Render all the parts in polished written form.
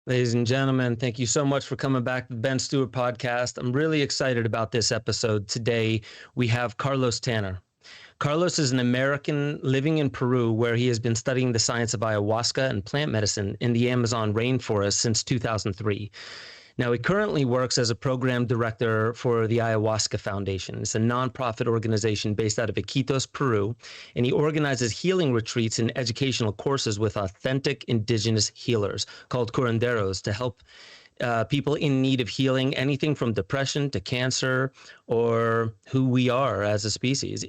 Ladies and gentlemen, thank you so much for coming back to the Ben Stewart Podcast. I'm really excited about this episode. Today, we have Carlos Tanner. Carlos is an American living in Peru, where he has been studying the science of ayahuasca and plant medicine in the Amazon rainforest since 2003. Now, he currently works as a program director for the Ayahuasca Foundation. It's a nonprofit organization based out of Iquitos, Peru, and he organizes healing retreats and educational courses with authentic indigenous healers called curanderos to help people in need of healing, anything from depression to cancer or who we are as a species.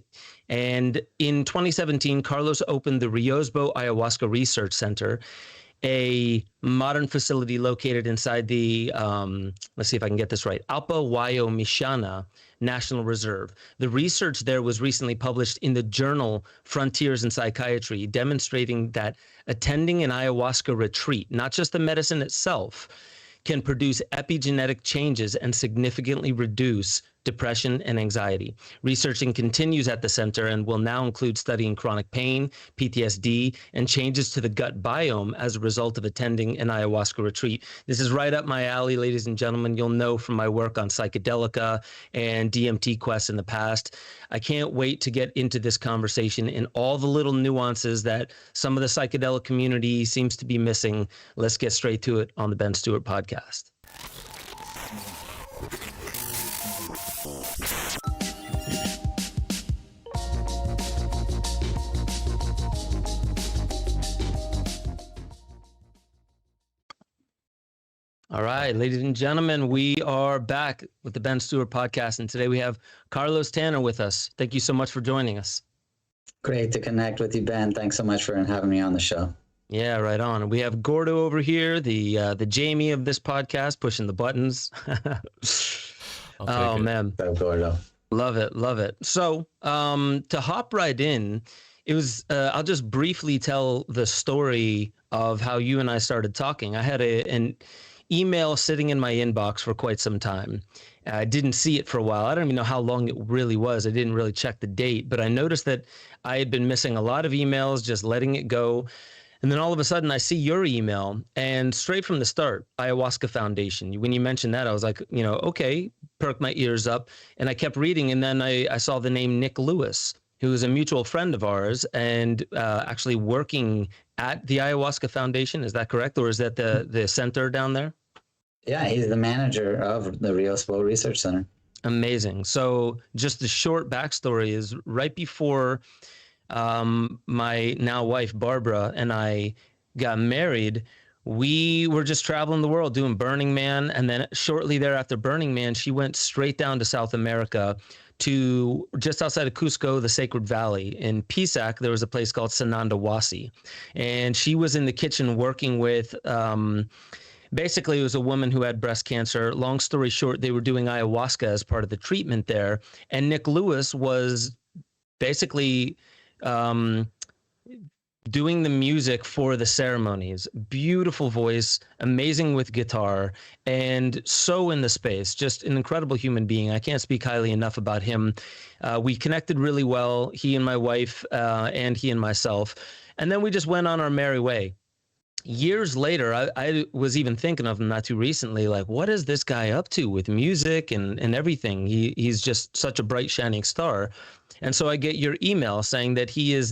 And in 2017, Carlos opened the Riosbo Ayahuasca Research Center, a modern facility located inside the, let's see if I can get this right, Allpahuayo-Mishana National Reserve. The research there was recently published in the journal Frontiers in Psychiatry, demonstrating that attending an ayahuasca retreat, not just the medicine itself, can produce epigenetic changes and significantly reduce depression and anxiety. Researching continues at the center and will now include studying chronic pain, PTSD, and changes to the gut biome as a result of attending an ayahuasca retreat. This is right up my alley, ladies and gentlemen. You'll know from my work on Psychedelica and DMT quests in the past. I can't wait to get into this conversation and all the little nuances that some of the psychedelic community seems to be missing. Let's get straight to it on the Ben Stewart Podcast. All right, ladies and gentlemen, we are back with the Ben Stewart Podcast, and today we have Carlos Tanner with us. Thank you so much for joining us. Great to connect with you, Ben. Thanks so much for having me on the show. Yeah, right on. And we have Gordo over here, the Jamie of this podcast, pushing the buttons. Oh, man. Gordo. Love it, love it. So to hop right in, it was, I'll just briefly tell the story of how you and I started talking. I had an email sitting in my inbox for quite some time. I didn't see it for a while. I don't even know how long it really was. I didn't really check the date, but I noticed that I had been missing a lot of emails, just letting it go. And then all of a sudden I see your email, and straight from the start, Ayahuasca Foundation. When you mentioned that, I was like, okay, perked my ears up, and I kept reading. And then I saw the name Nick Lewis, who is a mutual friend of ours and actually working at the Ayahuasca Foundation. Is that correct? Or is that the center down there? Yeah, he's the manager of the Riosbo Research Center. Amazing. So just the short backstory is right before my now wife, Barbara, and I got married, we were just traveling the world doing Burning Man. And then shortly thereafter Burning Man, she went straight down to South America to just outside of Cusco, the Sacred Valley. In Pisac, there was a place called Sanandawasi. And she was in the kitchen working with, basically it was a woman who had breast cancer. Long story short, they were doing ayahuasca as part of the treatment there. And Nick Lewis was basically doing the music for the ceremonies. Beautiful voice, amazing with guitar, and so in the space, just an incredible human being. I can't speak highly enough about him. We connected really well, he and my wife, and he and myself. And then we just went on our merry way. Years later, I was even thinking of him not too recently, like, what is this guy up to with music and everything? He's just such a bright, shining star. And so I get your email saying that he was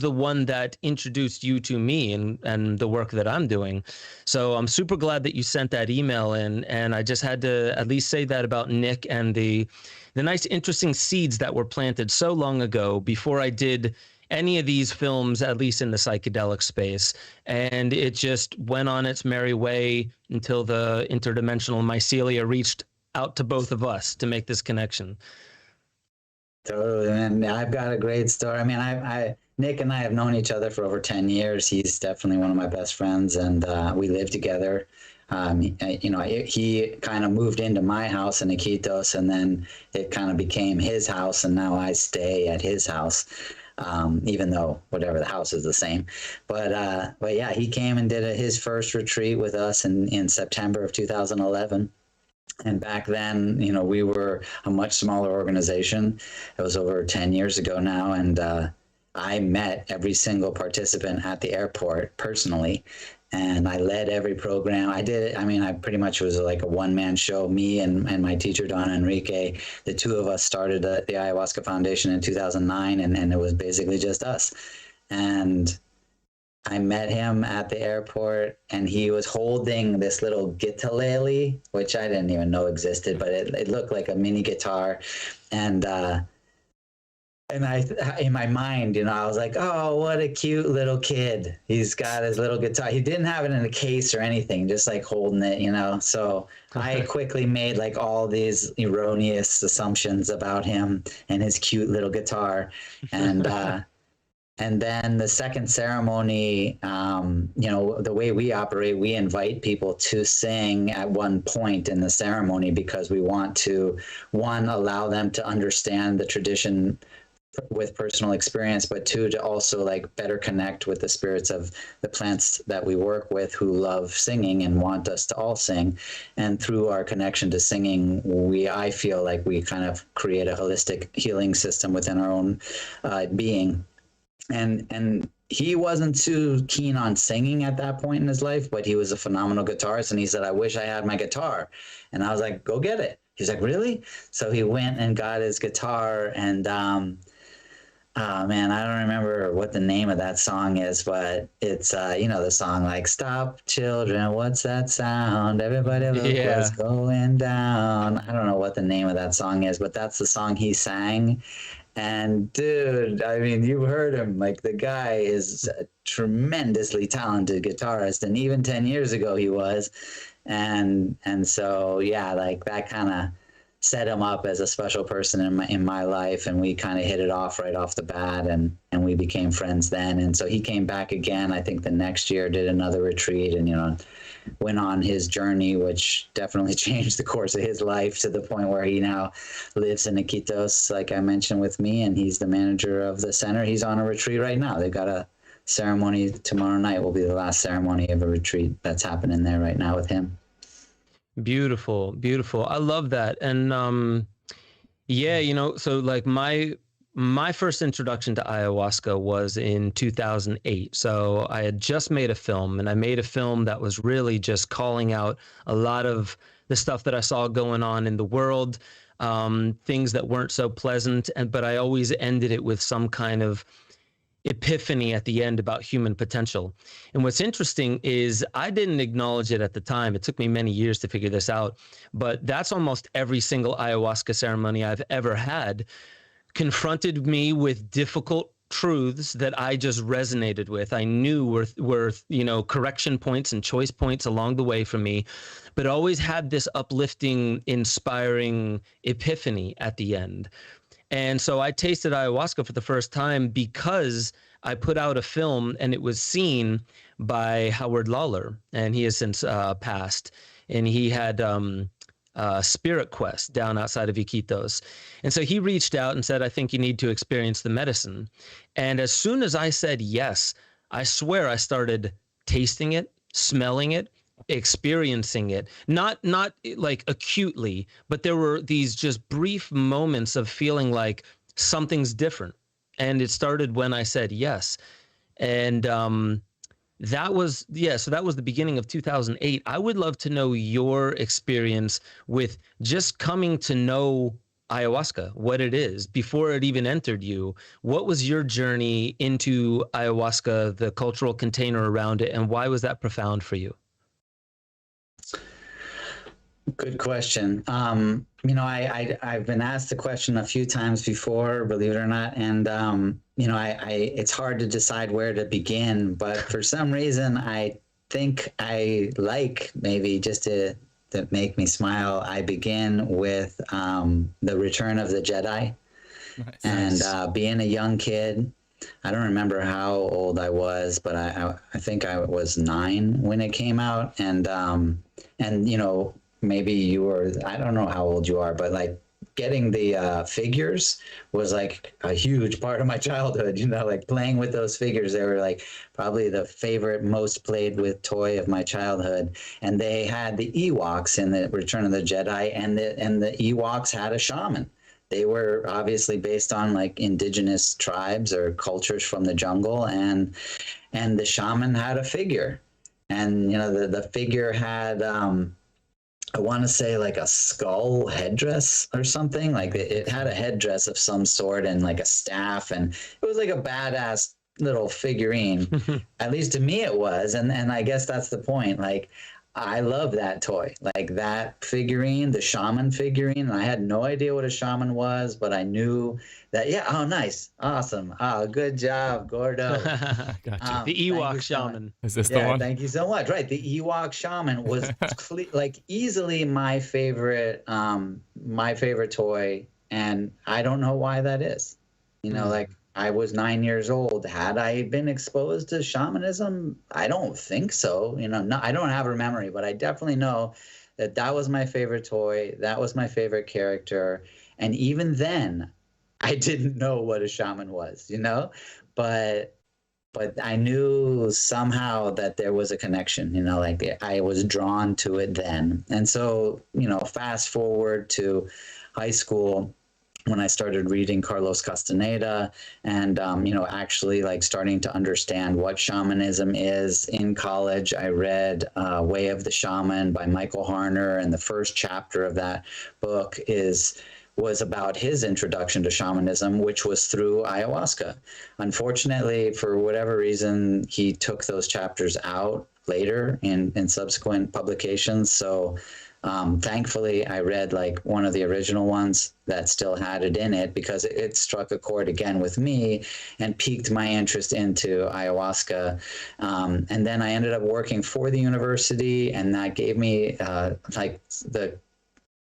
the one that introduced you to me and the work that I'm doing. So I'm super glad that you sent that email in. And I just had to at least say that about Nick and the nice, interesting seeds that were planted so long ago before I did any of these films, at least in the psychedelic space. And it just went on its merry way until the interdimensional mycelia reached out to both of us to make this connection. Totally, and I've got a great story. I mean, Nick and I have known each other for over 10 years. He's definitely one of my best friends, and we live together. He kind of moved into my house in Iquitos, and then it kind of became his house, and now I stay at his house, even though whatever, the house is the same. But yeah, he came and did his first retreat with us in September of 2011. And back then, we were a much smaller organization. It was over 10 years ago now. And I met every single participant at the airport personally, and I led every program. I did it. I mean, I pretty much was like a one-man show. Me and my teacher, Donna Enrique, the two of us started the Ayahuasca Foundation in 2009, and it was basically just us. And I met him at the airport, and he was holding this little guitarlele, which I didn't even know existed, but it looked like a mini guitar. And I, in my mind, I was like, oh, what a cute little kid. He's got his little guitar. He didn't have it in a case or anything, just like holding it, So I quickly made like all these erroneous assumptions about him and his cute little guitar. And, and then the second ceremony, the way we operate, we invite people to sing at one point in the ceremony because we want to, one, allow them to understand the tradition with personal experience, but two, to also like better connect with the spirits of the plants that we work with who love singing and want us to all sing. And through our connection to singing, I feel like we kind of create a holistic healing system within our own being. And he wasn't too keen on singing at that point in his life, but he was a phenomenal guitarist. And he said, I wish I had my guitar. And I was like, go get it. He's like, really? So he went and got his guitar, and oh man, I don't remember what the name of that song is, but it's the song like "Stop Children, What's That Sound? Everybody look what's going down." I don't know what the name of that song is, but that's the song he sang. And dude, I mean, you heard him. Like, the guy is a tremendously talented guitarist, and even 10 years ago he was. And so yeah, like that kind of set him up as a special person in my life, and we kind of hit it off right off the bat, and we became friends then. And so he came back again, I think the next year, did another retreat, and went on his journey, which definitely changed the course of his life to the point where he now lives in Iquitos, like I mentioned, with me, and he's the manager of the center. He's on a retreat right now. They've got a ceremony tomorrow night, will be the last ceremony of a retreat that's happening there right now with him. Beautiful, beautiful. I love that. And so like my first introduction to ayahuasca was in 2008. So I had just made a film, and I made a film that was really just calling out a lot of the stuff that I saw going on in the world, things that weren't so pleasant. But I always ended it with some kind of epiphany at the end about human potential. And what's interesting is I didn't acknowledge it at the time. It took me many years to figure this out, but that's almost every single ayahuasca ceremony I've ever had confronted me with difficult truths that I just resonated with. I knew were correction points and choice points along the way for me, but always had this uplifting, inspiring epiphany at the end. And so I tasted ayahuasca for the first time because I put out a film, and it was seen by Howard Lawler, and he has since passed. And he had Spirit Quest down outside of Iquitos. And so he reached out and said, I think you need to experience the medicine. And as soon as I said yes, I swear I started tasting it, smelling it, experiencing it, not like acutely, but there were these just brief moments of feeling like something's different. And it started when I said yes. And that was the beginning of 2008. I would love to know your experience with just coming to know ayahuasca, what it is, before it even entered you. What was your journey into ayahuasca, the cultural container around it, and why was that profound for you? Good question. I've been asked the question a few times before, believe it or not, and it's hard to decide where to begin. But for some reason, I think I like, maybe just to make me smile, I begin with the Return of the Jedi. Nice. And being a young kid. I don't remember how old I was, but I think I was 9 when it came out, and maybe you were, I don't know how old you are, but like getting the figures was like a huge part of my childhood, like playing with those figures. They were like probably the favorite, most played with toy of my childhood. And they had the Ewoks in the Return of the Jedi, and the Ewoks had a shaman. they were obviously based on like indigenous tribes or cultures from the jungle, and the shaman had a figure, and the figure had I want to say like a skull headdress or something. Like it had a headdress of some sort and like a staff, and it was like a badass little figurine. At least to me it was, and I guess that's the point. Like, I love that toy, like that figurine, the shaman figurine. And I had no idea what a shaman was, but I knew that. Yeah. Oh, nice, awesome. Oh, good job, Gordo. Gotcha. The Ewok shaman. Is this the one? Thank you so much. Right, the Ewok shaman was like easily my favorite toy, and I don't know why that is. Like, I was 9 years old. Had I been exposed to shamanism? I don't think so. No, I don't have a memory, but I definitely know that was my favorite toy. That was my favorite character. And even then, I didn't know what a shaman was, but I knew somehow that there was a connection, like I was drawn to it then. And so, fast forward to high school, when I started reading Carlos Castaneda and, actually like starting to understand what shamanism is in college, I read Way of the Shaman by Michael Harner. And the first chapter of that book was about his introduction to shamanism, which was through ayahuasca. Unfortunately, for whatever reason, he took those chapters out later in subsequent publications. So thankfully, I read like one of the original ones that still had it in it, because it struck a chord again with me and piqued my interest into ayahuasca. And then I ended up working for the university, and that gave me like the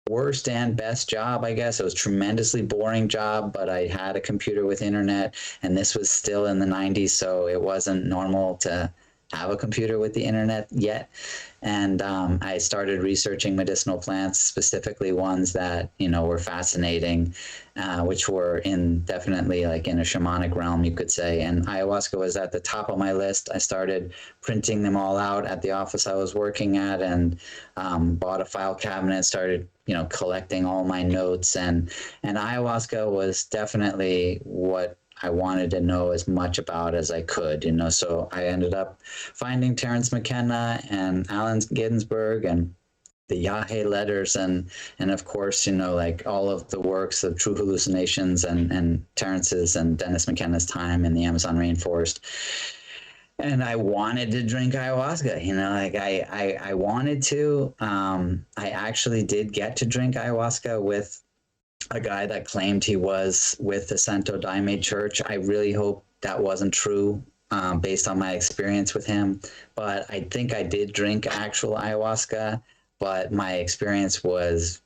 worst and best job, I guess. It was a tremendously boring job, but I had a computer with internet, and this was still in the 90s, so it wasn't normal to have a computer with the internet yet. And I started researching medicinal plants, specifically ones that, were fascinating, which were definitely like in a shamanic realm, you could say. And ayahuasca was at the top of my list. I started printing them all out at the office I was working at, and bought a file cabinet, started, collecting all my notes. And ayahuasca was definitely what I wanted to know as much about as I could, so I ended up finding Terence McKenna and Allen Ginsberg and the Yahe letters, and of course, like all of the works of True Hallucinations and Terence's and Dennis McKenna's time in the Amazon rainforest. And I wanted to drink ayahuasca, like I wanted to. I actually did get to drink ayahuasca with a guy that claimed he was with the Santo Daime Church. I really hope that wasn't true, based on my experience with him. But I think I did drink actual ayahuasca, but my experience was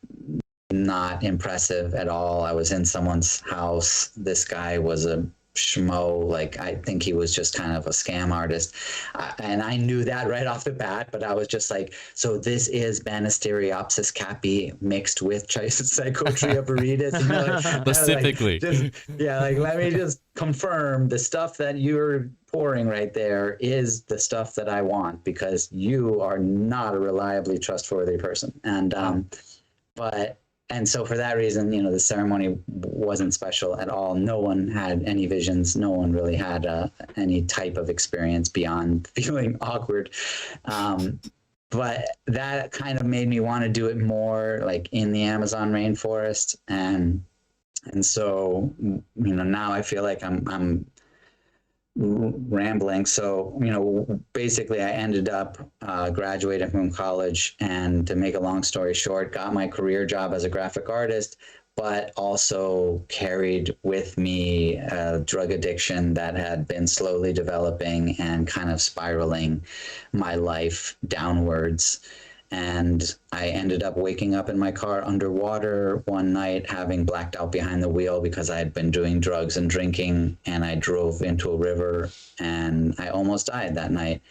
not impressive at all. I was in someone's house. This guy was a schmo. Like, I think he was just kind of a scam artist. And I knew that right off the bat, but I was just like, so this is Banisteriopsis capi mixed with Psychotria viridis. Specifically. Let me just confirm the stuff that you're pouring right there is the stuff that I want, because you are not a reliably trustworthy person. And so for that reason, the ceremony wasn't special at all. No one had any visions. No one really had any type of experience beyond feeling awkward. But that kind of made me want to do it more, like in the Amazon rainforest. And so, now I feel like I'm rambling. So, basically I ended up graduating from college, and to make a long story short, got my career job as a graphic artist, but also carried with me a drug addiction that had been slowly developing and kind of spiraling my life downwards. And I ended up waking up in my car underwater one night, having blacked out behind the wheel because I had been doing drugs and drinking, and I drove into a river and I almost died that night.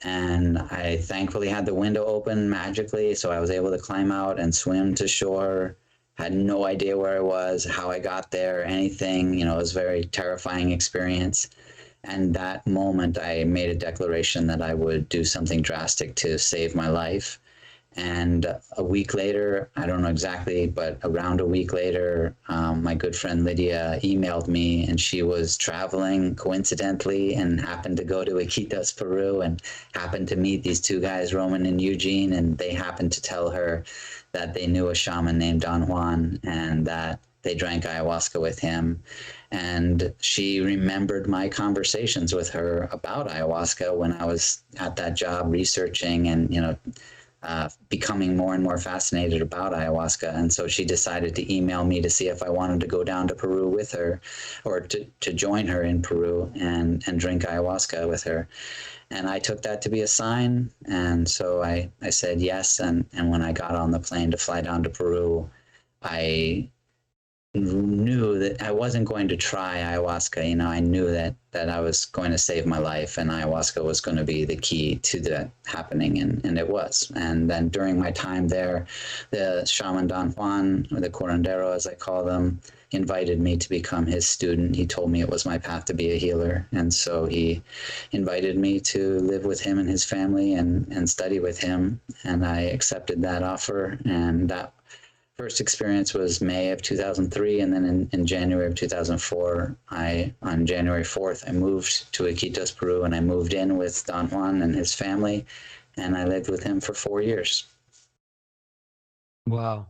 And I thankfully had the window open magically, so I was able to climb out and swim to shore. Had no idea where I was, how I got there, anything. It was a very terrifying experience. And that moment I made a declaration that I would do something drastic to save my life. And a week later, I don't know exactly, but around a week later, my good friend Lydia emailed me, and she was traveling coincidentally and happened to go to Iquitos, Peru, and happened to meet these two guys, Roman and Eugene, and they happened to tell her that they knew a shaman named Don Juan and that they drank ayahuasca with him. And she remembered my conversations with her about ayahuasca when I was at that job researching and, becoming more and more fascinated about ayahuasca. And so she decided to email me to see if I wanted to go down to Peru with her, or to join her in Peru and drink ayahuasca with her. And I took that to be a sign. And so I said yes. And when I got on the plane to fly down to Peru, I knew that I wasn't going to try ayahuasca. I knew that I was going to save my life, and ayahuasca was going to be the key to that happening, and it was. And then during my time there, the shaman Don Juan, or the curandero as I call them, invited me to become his student. He told me it was my path to be a healer, and so he invited me to live with him and his family and study with him, and I accepted that offer. And that first experience was May of 2003, and then in January of 2004, on January 4th, I moved to Iquitos, Peru, and I moved in with Don Juan and his family, and I lived with him for 4 years. Wow.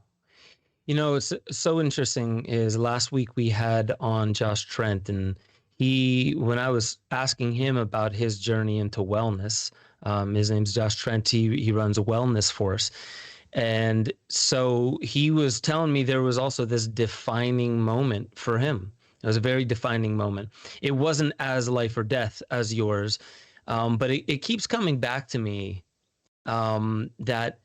It's so interesting is last week we had on Josh Trent, and when I was asking him about his journey into wellness, his name's Josh Trent, he runs a wellness force. And so he was telling me there was also this defining moment for him. It was a very defining moment. It wasn't as life or death as yours, but it keeps coming back to me that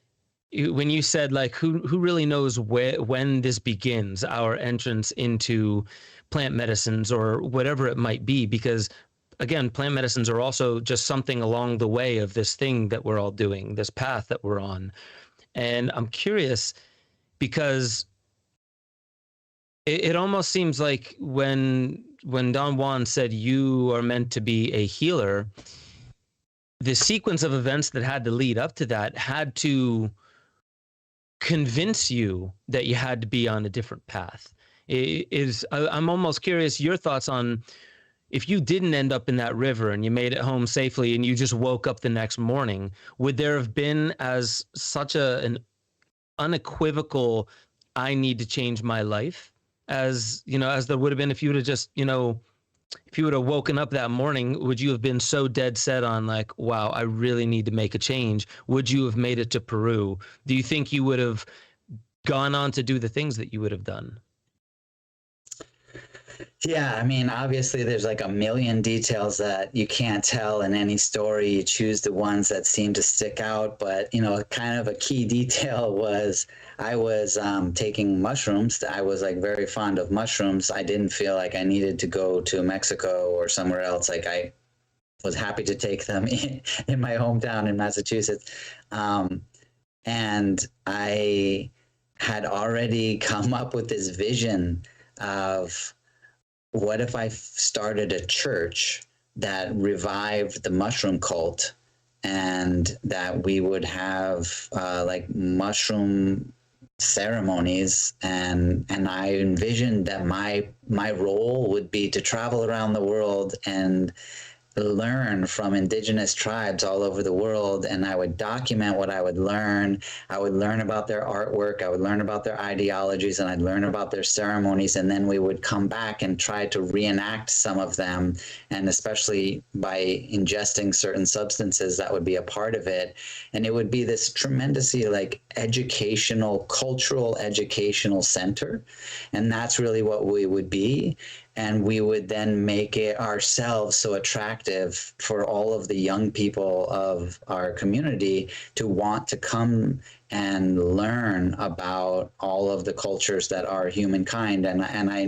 when you said, like, who really knows when this begins, our entrance into plant medicines or whatever it might be, because again, plant medicines are also just something along the way of this thing that we're all doing, this path that we're on. And I'm curious because it almost seems like when Don Juan said you are meant to be a healer, the sequence of events that had to lead up to that had to convince you that you had to be on a different path. I'm almost curious your thoughts on, if you didn't end up in that river and you made it home safely and you just woke up the next morning, would there have been as such an unequivocal, I need to change my life, as there would have been if you would have just, if you would have woken up that morning? Would you have been so dead set on, like, wow, I really need to make a change? Would you have made it to Peru? Do you think you would have gone on to do the things that you would have done? Yeah, I mean, obviously there's like a million details that you can't tell in any story. You choose the ones that seem to stick out. But, kind of a key detail was I was taking mushrooms. I was like very fond of mushrooms. I didn't feel like I needed to go to Mexico or somewhere else. Like, I was happy to take them in my hometown in Massachusetts. And I had already come up with this vision of, what if I started a church that revived the mushroom cult, and that we would have like mushroom ceremonies, and I envisioned that my role would be to travel around the world and learn from indigenous tribes all over the world, and I would document what I would learn. I would learn about their artwork, I would learn about their ideologies, and I'd learn about their ceremonies, and then we would come back and try to reenact some of them, and especially by ingesting certain substances, that would be a part of it. And it would be this tremendously like educational, cultural educational center, and that's really what we would be. And we would then make it ourselves so attractive for all of the young people of our community to want to come and learn about all of the cultures that are humankind. And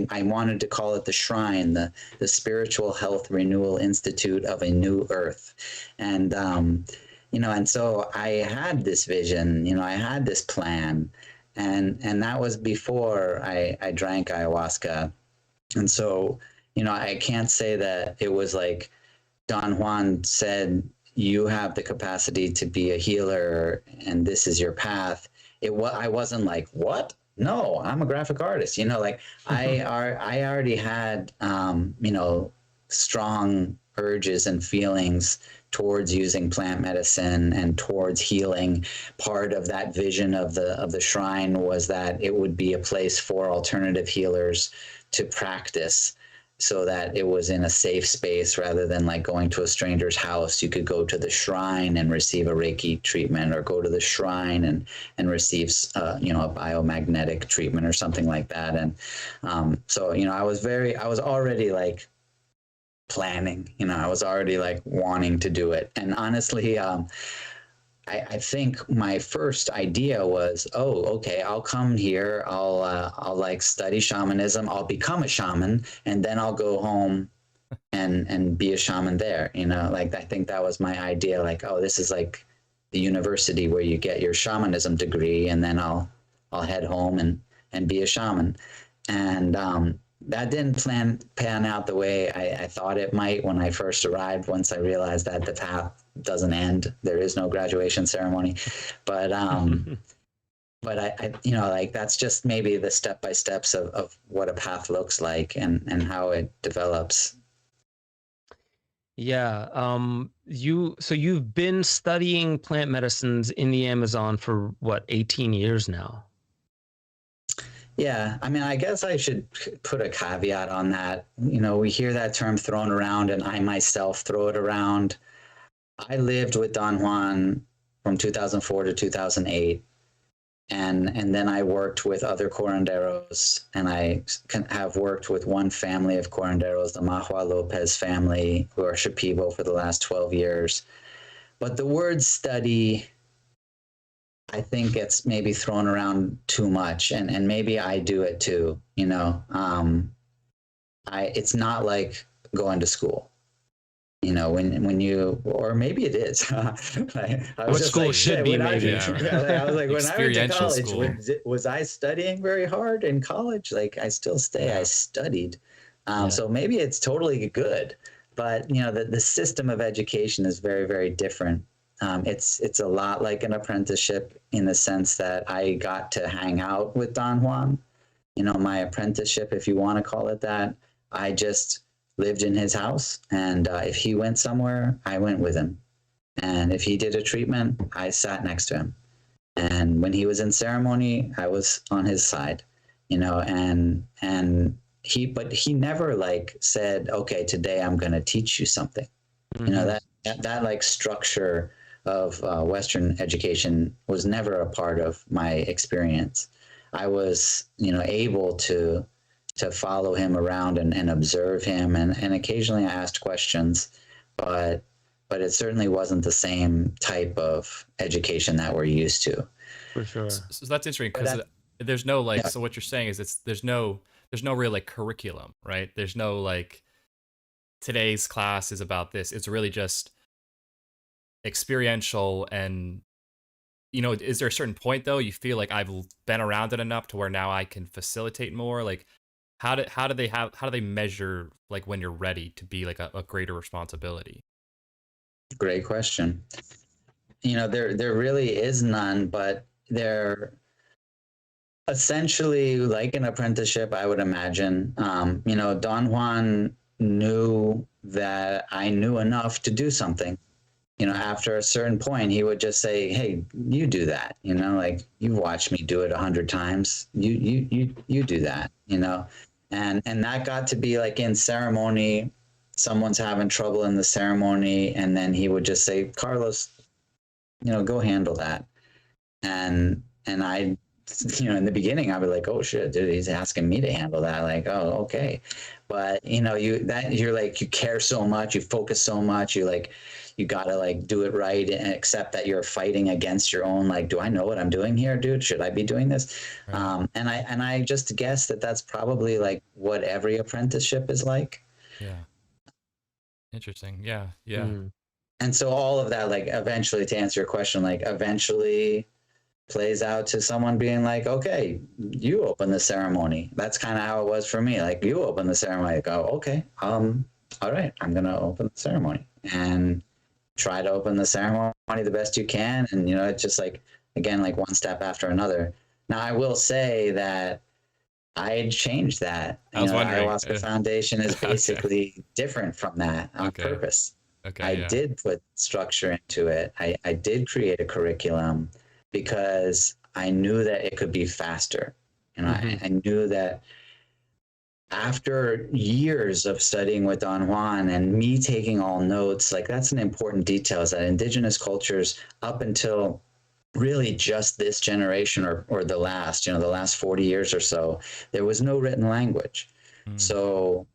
I wanted to call it the Shrine, the Spiritual Health Renewal Institute of a New Earth. And, and so I had this vision, I had this plan, and that was before I drank ayahuasca. And so, I can't say that it was like Don Juan said, you have the capacity to be a healer and this is your path. I wasn't like, what? No, I'm a graphic artist. You know, like I already had, you know, strong urges and feelings towards using plant medicine and towards healing. Part of that vision of the shrine was that it would be a place for alternative healers to practice, so that it was in a safe space rather than like going to a stranger's house. You could go to the shrine and receive a Reiki treatment, or go to the shrine and receive, you know, a biomagnetic treatment or something like that. And so, you know, I was already like planning, you know, I was already like wanting to do it. And honestly, I think my first idea was, oh, okay, I'll come here. I'll like study shamanism. I'll become a shaman, and then I'll go home and be a shaman there. You know, like I think that was my idea. Like, oh, this is like the university where you get your shamanism degree, and then I'll head home and be a shaman. And that didn't pan out the way I thought it might when I first arrived. Once I realized that the path doesn't end, there is no graduation ceremony, but I, you know, like that's just maybe the step by steps of what a path looks like and how it develops. Yeah. You've been studying plant medicines in the Amazon for what, 18 years now? Yeah, I mean, I guess I should put a caveat on that. You know, we hear that term thrown around, and I myself throw it around. I lived with Don Juan from 2004 to 2008, and then I worked with other curanderos, and I have worked with one family of curanderos, the Mahua Lopez family, who are Shipibo for the last 12 years. But the word study, I think it's maybe thrown around too much, and maybe I do it too. You know, it's not like going to school. You know, when you, or maybe it is. I was what school like, should be maybe. I was like, when I went to college, was I studying very hard in college? Like, I still I studied. So maybe it's totally good, but you know, the system of education is very, very different. It's a lot like an apprenticeship in the sense that I got to hang out with Don Juan. You know, my apprenticeship, if you want to call it that, I just lived in his house, and if he went somewhere, I went with him. And if he did a treatment, I sat next to him. And when he was in ceremony, I was on his side, you know, but he never like said, okay, today I'm going to teach you something. Mm-hmm. You know, that like structure of Western education was never a part of my experience. I was, you know, able to follow him around and observe him, and occasionally I asked questions, but it certainly wasn't the same type of education that we're used to. For sure. So that's interesting, because there's no like, so what you're saying is there's no real like curriculum, right? There's no like, today's class is about this. It's really just experiential. And you know, is there a certain point though you feel like I've been around it enough to where now I can facilitate more? Like how do they measure like when you're ready to be like a greater responsibility? Great question. You know, there really is none, but they're essentially like an apprenticeship, I would imagine. You know, Don Juan knew that I knew enough to do something. You know, after a certain point, he would just say, "Hey, you do that." You know, like, you've watched me do it 100 times. You do that. You know, and that got to be like in ceremony. Someone's having trouble in the ceremony, and then he would just say, "Carlos, you know, go handle that." And I, you know, in the beginning, I was like, "Oh shit, dude, he's asking me to handle that." Like, oh, okay. But you know, you're like, you care so much, you focus so much, you gotta like do it right, and accept that you're fighting against your own, like, do I know what I'm doing here, dude? Should I be doing this? Right. And I just guess that that's probably like what every apprenticeship is like. Yeah. Interesting. Yeah. Yeah. Mm. And so all of that, like, eventually, to answer your question, like, eventually plays out to someone being like, okay, you open the ceremony. That's kind of how it was for me. Like, you open the ceremony. I go, okay, all right, I'm going to open the ceremony. And try to open the ceremony the best you can. And, you know, it's just like, again, like one step after another. Now, I will say that I changed that. I was wondering. The Ayahuasca Foundation is basically different from that on purpose. I did put structure into it. I did create a curriculum because I knew that it could be faster. And I knew that after years of studying with Don Juan and me taking all notes, like that's an important detail, is that indigenous cultures up until really just this generation or the last, the last 40 years or so, there was no written language. So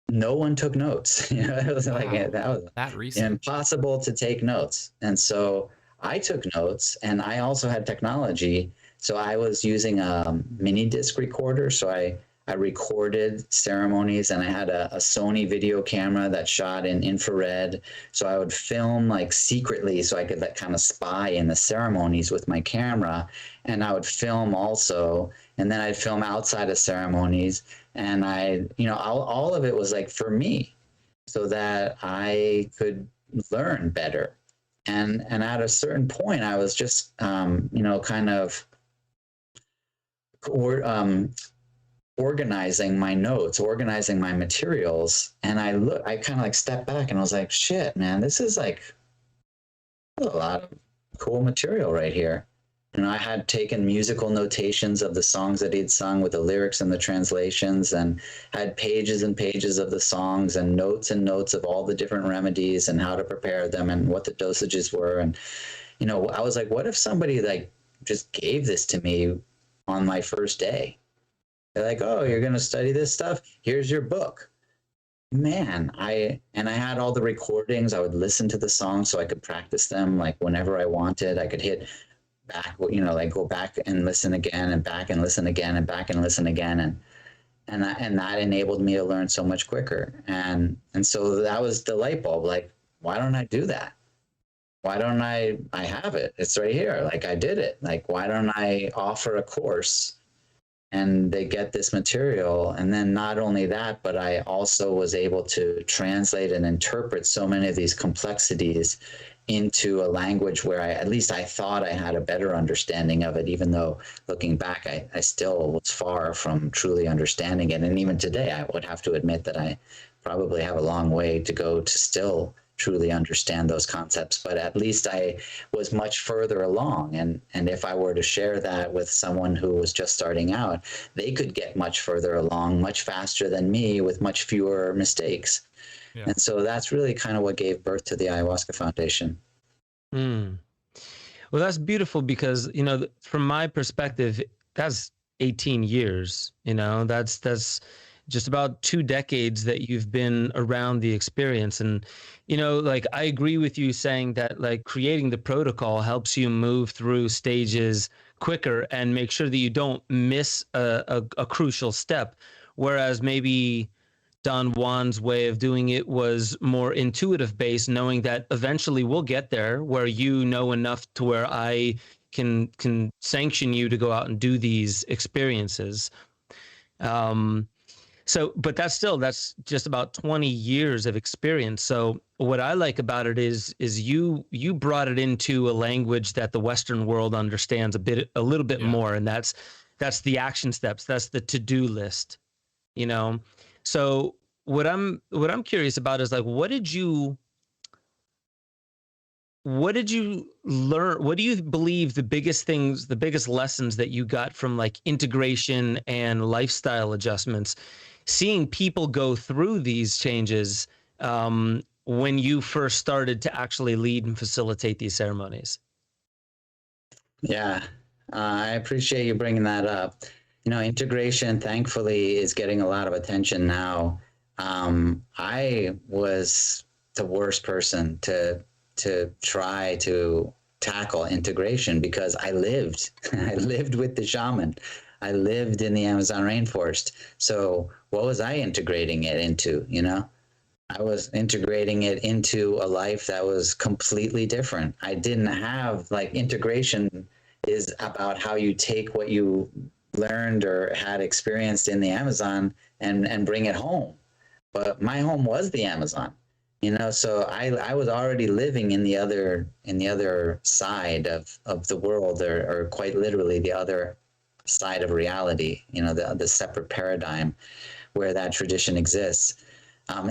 no one took notes. It was like that was that recent. Impossible to take notes. And so I took notes, and I also had technology. So I was using a mini disc recorder. So I recorded ceremonies, and I had a Sony video camera that shot in infrared. So I would film like secretly so I could kind of spy in the ceremonies with my camera. And I would film also, and then I'd film outside of ceremonies. And all of it was like for me, so that I could learn better. And at a certain point, I was just, kind of organizing my notes, organizing my materials. And I kind of like stepped back and I was like, shit, man, this is like a lot of cool material right here. I had taken musical notations of the songs that he'd sung with the lyrics and the translations, and had pages and pages of the songs and notes of all the different remedies and how to prepare them and what the dosages were. And, I was like, what if somebody like just gave this to me on my first day? They're like, oh, you're going to study this stuff? Here's your book. Man, I had all the recordings. I would listen to the songs so I could practice them like whenever I wanted. I could hit back, like go back and listen again, and back and listen again, and back and listen again. And that enabled me to learn so much quicker. And so that was the light bulb. Like, why don't I do that? Why don't I have it? It's right here. Like, I did it. Like, why don't I offer a course and they get this material? And then not only that, but I also was able to translate and interpret so many of these complexities into a language where at least I thought I had a better understanding of it, even though looking back, I still was far from truly understanding it. And even today, I would have to admit that I probably have a long way to go to still truly understand those concepts, but at least I was much further along. And if I were to share that with someone who was just starting out, they could get much further along, much faster than me, with much fewer mistakes. Yeah. And so that's really kind of what gave birth to the Ayahuasca Foundation. Well, that's beautiful because, from my perspective, that's 18 years, that's just about 2 decades that you've been around the experience. And, like, I agree with you saying that, like, creating the protocol helps you move through stages quicker and make sure that you don't miss a crucial step. Whereas maybe Don Juan's way of doing it was more intuitive based, knowing that eventually we'll get there where you know enough to where I can sanction you to go out and do these experiences. But that's just about 20 years of experience. So what I like about it is you brought it into a language that the Western world understands a little bit more, and that's the action steps, that's the to-do list, So what I'm curious about is, like, what did you learn? What do you believe the biggest lessons that you got from, like, integration and lifestyle adjustments, seeing people go through these changes when you first started to actually lead and facilitate these ceremonies? Yeah, I appreciate you bringing that up. Integration, thankfully, is getting a lot of attention now. I was the worst person to try to tackle integration because I lived with the shaman. I lived in the Amazon rainforest. So what was I integrating it into? I was integrating it into a life that was completely different. I didn't have, like, integration is about how you take what you learned or had experienced in the Amazon and bring it home. But my home was the Amazon. So I was already living in the other side of the world, or quite literally the other side of reality, the separate paradigm where that tradition exists.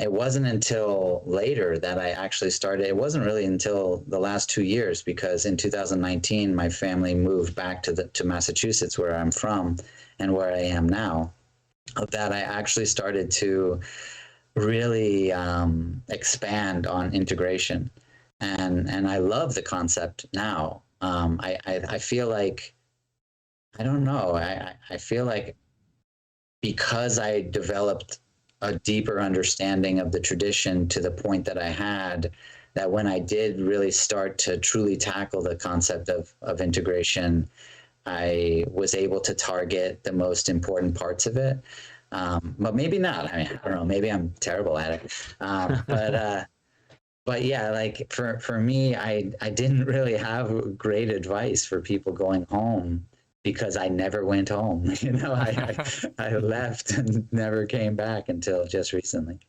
It wasn't until later that I actually started. It wasn't really until the last 2 years, because in 2019 my family moved back to Massachusetts, where I'm from and where I am now, that I actually started to really expand on integration, and I love the concept now. I feel like, I don't know, I feel like because I developed a deeper understanding of the tradition to the point that I had, that when I did really start to truly tackle the concept of integration, I was able to target the most important parts of it. But maybe not. I mean, I don't know. Maybe I'm terrible at it. But yeah, like for me, I didn't really have great advice for people going home, because I never went home. I left and never came back until just recently.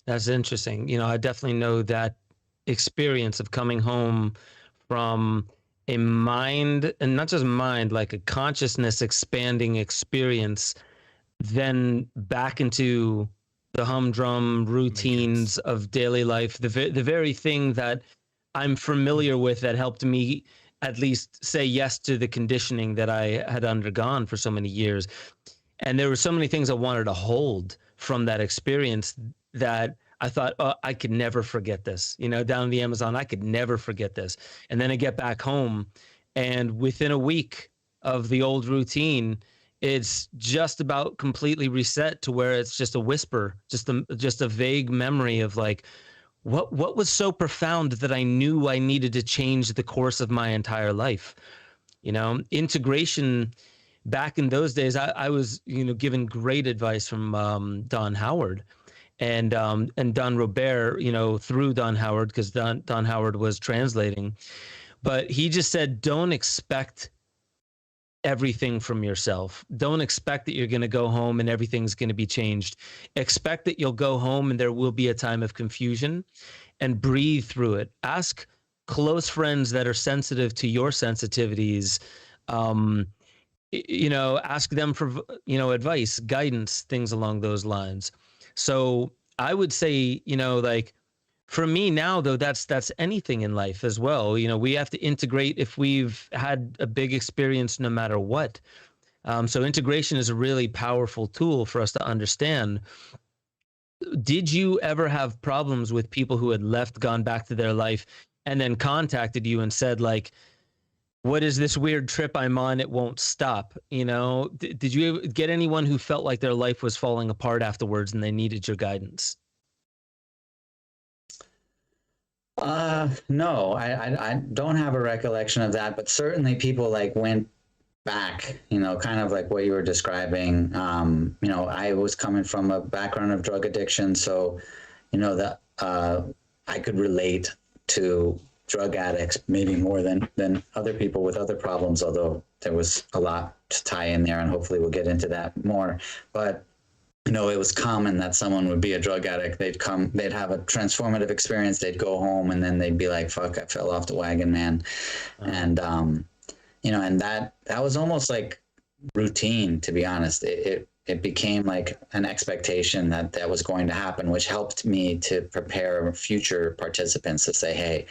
That's interesting. I definitely know that experience of coming home from a mind, and not just mind, like a consciousness expanding experience, then back into the humdrum routines of daily life, the very thing that I'm familiar with, that helped me at least say yes to the conditioning that I had undergone for so many years. And there were so many things I wanted to hold from that experience that I thought, oh, I could never forget this. Down in the Amazon, I could never forget this. And then I get back home, and within a week of the old routine, it's just about completely reset to where it's just a whisper, just a vague memory of like, what was so profound that I knew I needed to change the course of my entire life. Integration, back in those days, I was given great advice from Don Howard and Don Robert, through Don Howard, because Don Howard was translating. But he just said, don't expect everything from yourself. Don't expect that you're going to go home and everything's going to be changed. Expect that you'll go home and there will be a time of confusion, and breathe through it. Ask close friends that are sensitive to your sensitivities. Ask them for, advice, guidance, things along those lines. So I would say, like, for me now, though, that's anything in life as well. We have to integrate if we've had a big experience, no matter what. So integration is a really powerful tool for us to understand. Did you ever have problems with people who had left, gone back to their life, and then contacted you and said, like, what is this weird trip I'm on? It won't stop. Did you get anyone who felt like their life was falling apart afterwards and they needed your guidance? No, I don't have a recollection of that, but certainly people like went back, kind of like what you were describing. I was coming from a background of drug addiction, so, that I could relate to drug addicts maybe more than other people with other problems, although there was a lot to tie in there, and hopefully we'll get into that more. But it was common that someone would be a drug addict. They'd have a transformative experience. They'd go home and then they'd be like, fuck, I fell off the wagon, man. And, and that was almost like routine, to be honest. It became like an expectation that was going to happen, which helped me to prepare future participants to say, hey,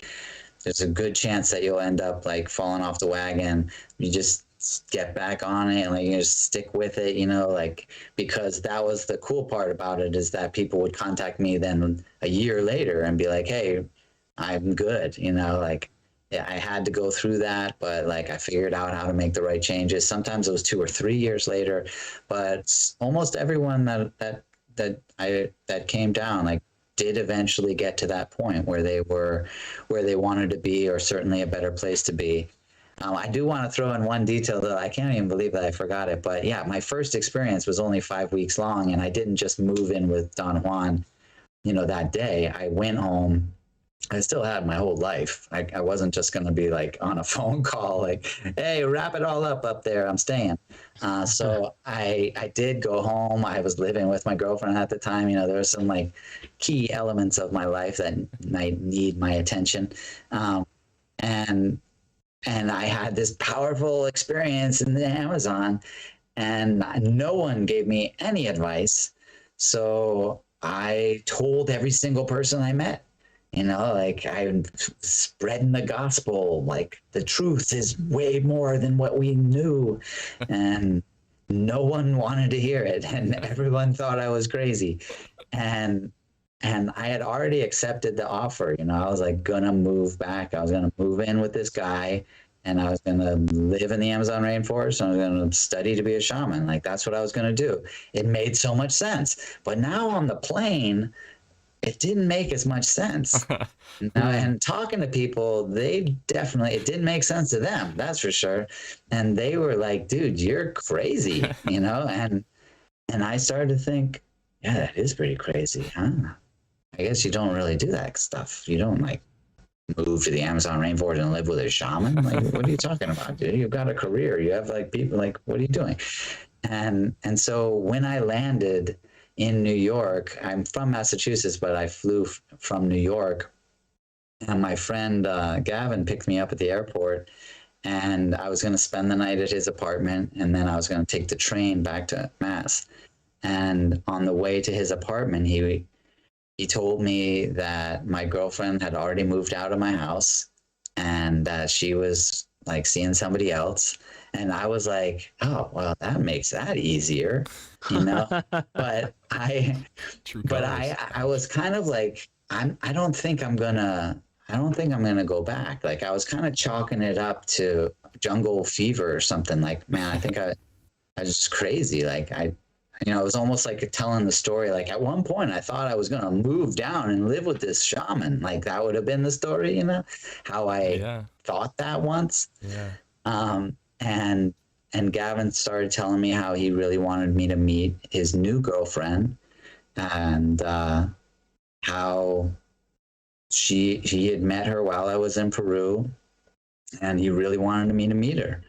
there's a good chance that you'll end up like falling off the wagon. You just get back on it and like you just stick with it, like, because that was the cool part about it, is that people would contact me then a year later and be like, hey, I'm good, like, yeah, I had to go through that, but like I figured out how to make the right changes. Sometimes it was 2 or 3 years later, but almost everyone that came down, like, did eventually get to that point where they wanted to be, or certainly a better place to be. I do want to throw in one detail, though. I can't even believe that I forgot it. But yeah, my first experience was only 5 weeks long, and I didn't just move in with Don Juan, that day. I went home I still had my whole life. I wasn't just going to be like on a phone call, like, hey, wrap it all up there. I'm staying. So I did go home. I was living with my girlfriend at the time. You know, there were some like key elements of my life that might need my attention. And I had this powerful experience in the Amazon, and no one gave me any advice. So I told every single person I met. You know, like I'm spreading the gospel, like the truth is way more than what we knew. And no one wanted to hear it. And everyone thought I was crazy. And I had already accepted the offer. You know, I was like gonna move back. I was gonna move in with this guy, and I was gonna live in the Amazon rainforest, and I was gonna study to be a shaman. Like that's what I was gonna do. It made so much sense. But now on the plane, it didn't make as much sense. And talking to people, it didn't make sense to them, that's for sure. And they were like, dude, you're crazy, you know? And I started to think, yeah, that is pretty crazy, huh? I guess you don't really do that stuff. You don't like move to the Amazon rainforest and live with a shaman. Like, what are you talking about, dude? You've got a career. You have like people like, what are you doing? And so when I landed in New York, I'm from Massachusetts, but I flew from New York, and my friend Gavin picked me up at the airport, and I was going to spend the night at his apartment, and then I was going to take the train back to Mass. And on the way to his apartment, he told me that my girlfriend had already moved out of my house, and that she was like seeing somebody else. And I was like, oh, well, that makes that easier, you know? But I was kind of like, I don't think I'm gonna go back. Like I was kind of chalking it up to jungle fever or something. Like, man, I think I was just crazy. Like it was almost like telling the story. Like at one point I thought I was going to move down and live with this shaman. Like that would have been the story, you know, how I thought that once. Yeah. And Gavin started telling me how he really wanted me to meet his new girlfriend, and how he had met her while I was in Peru, and he really wanted me to meet her.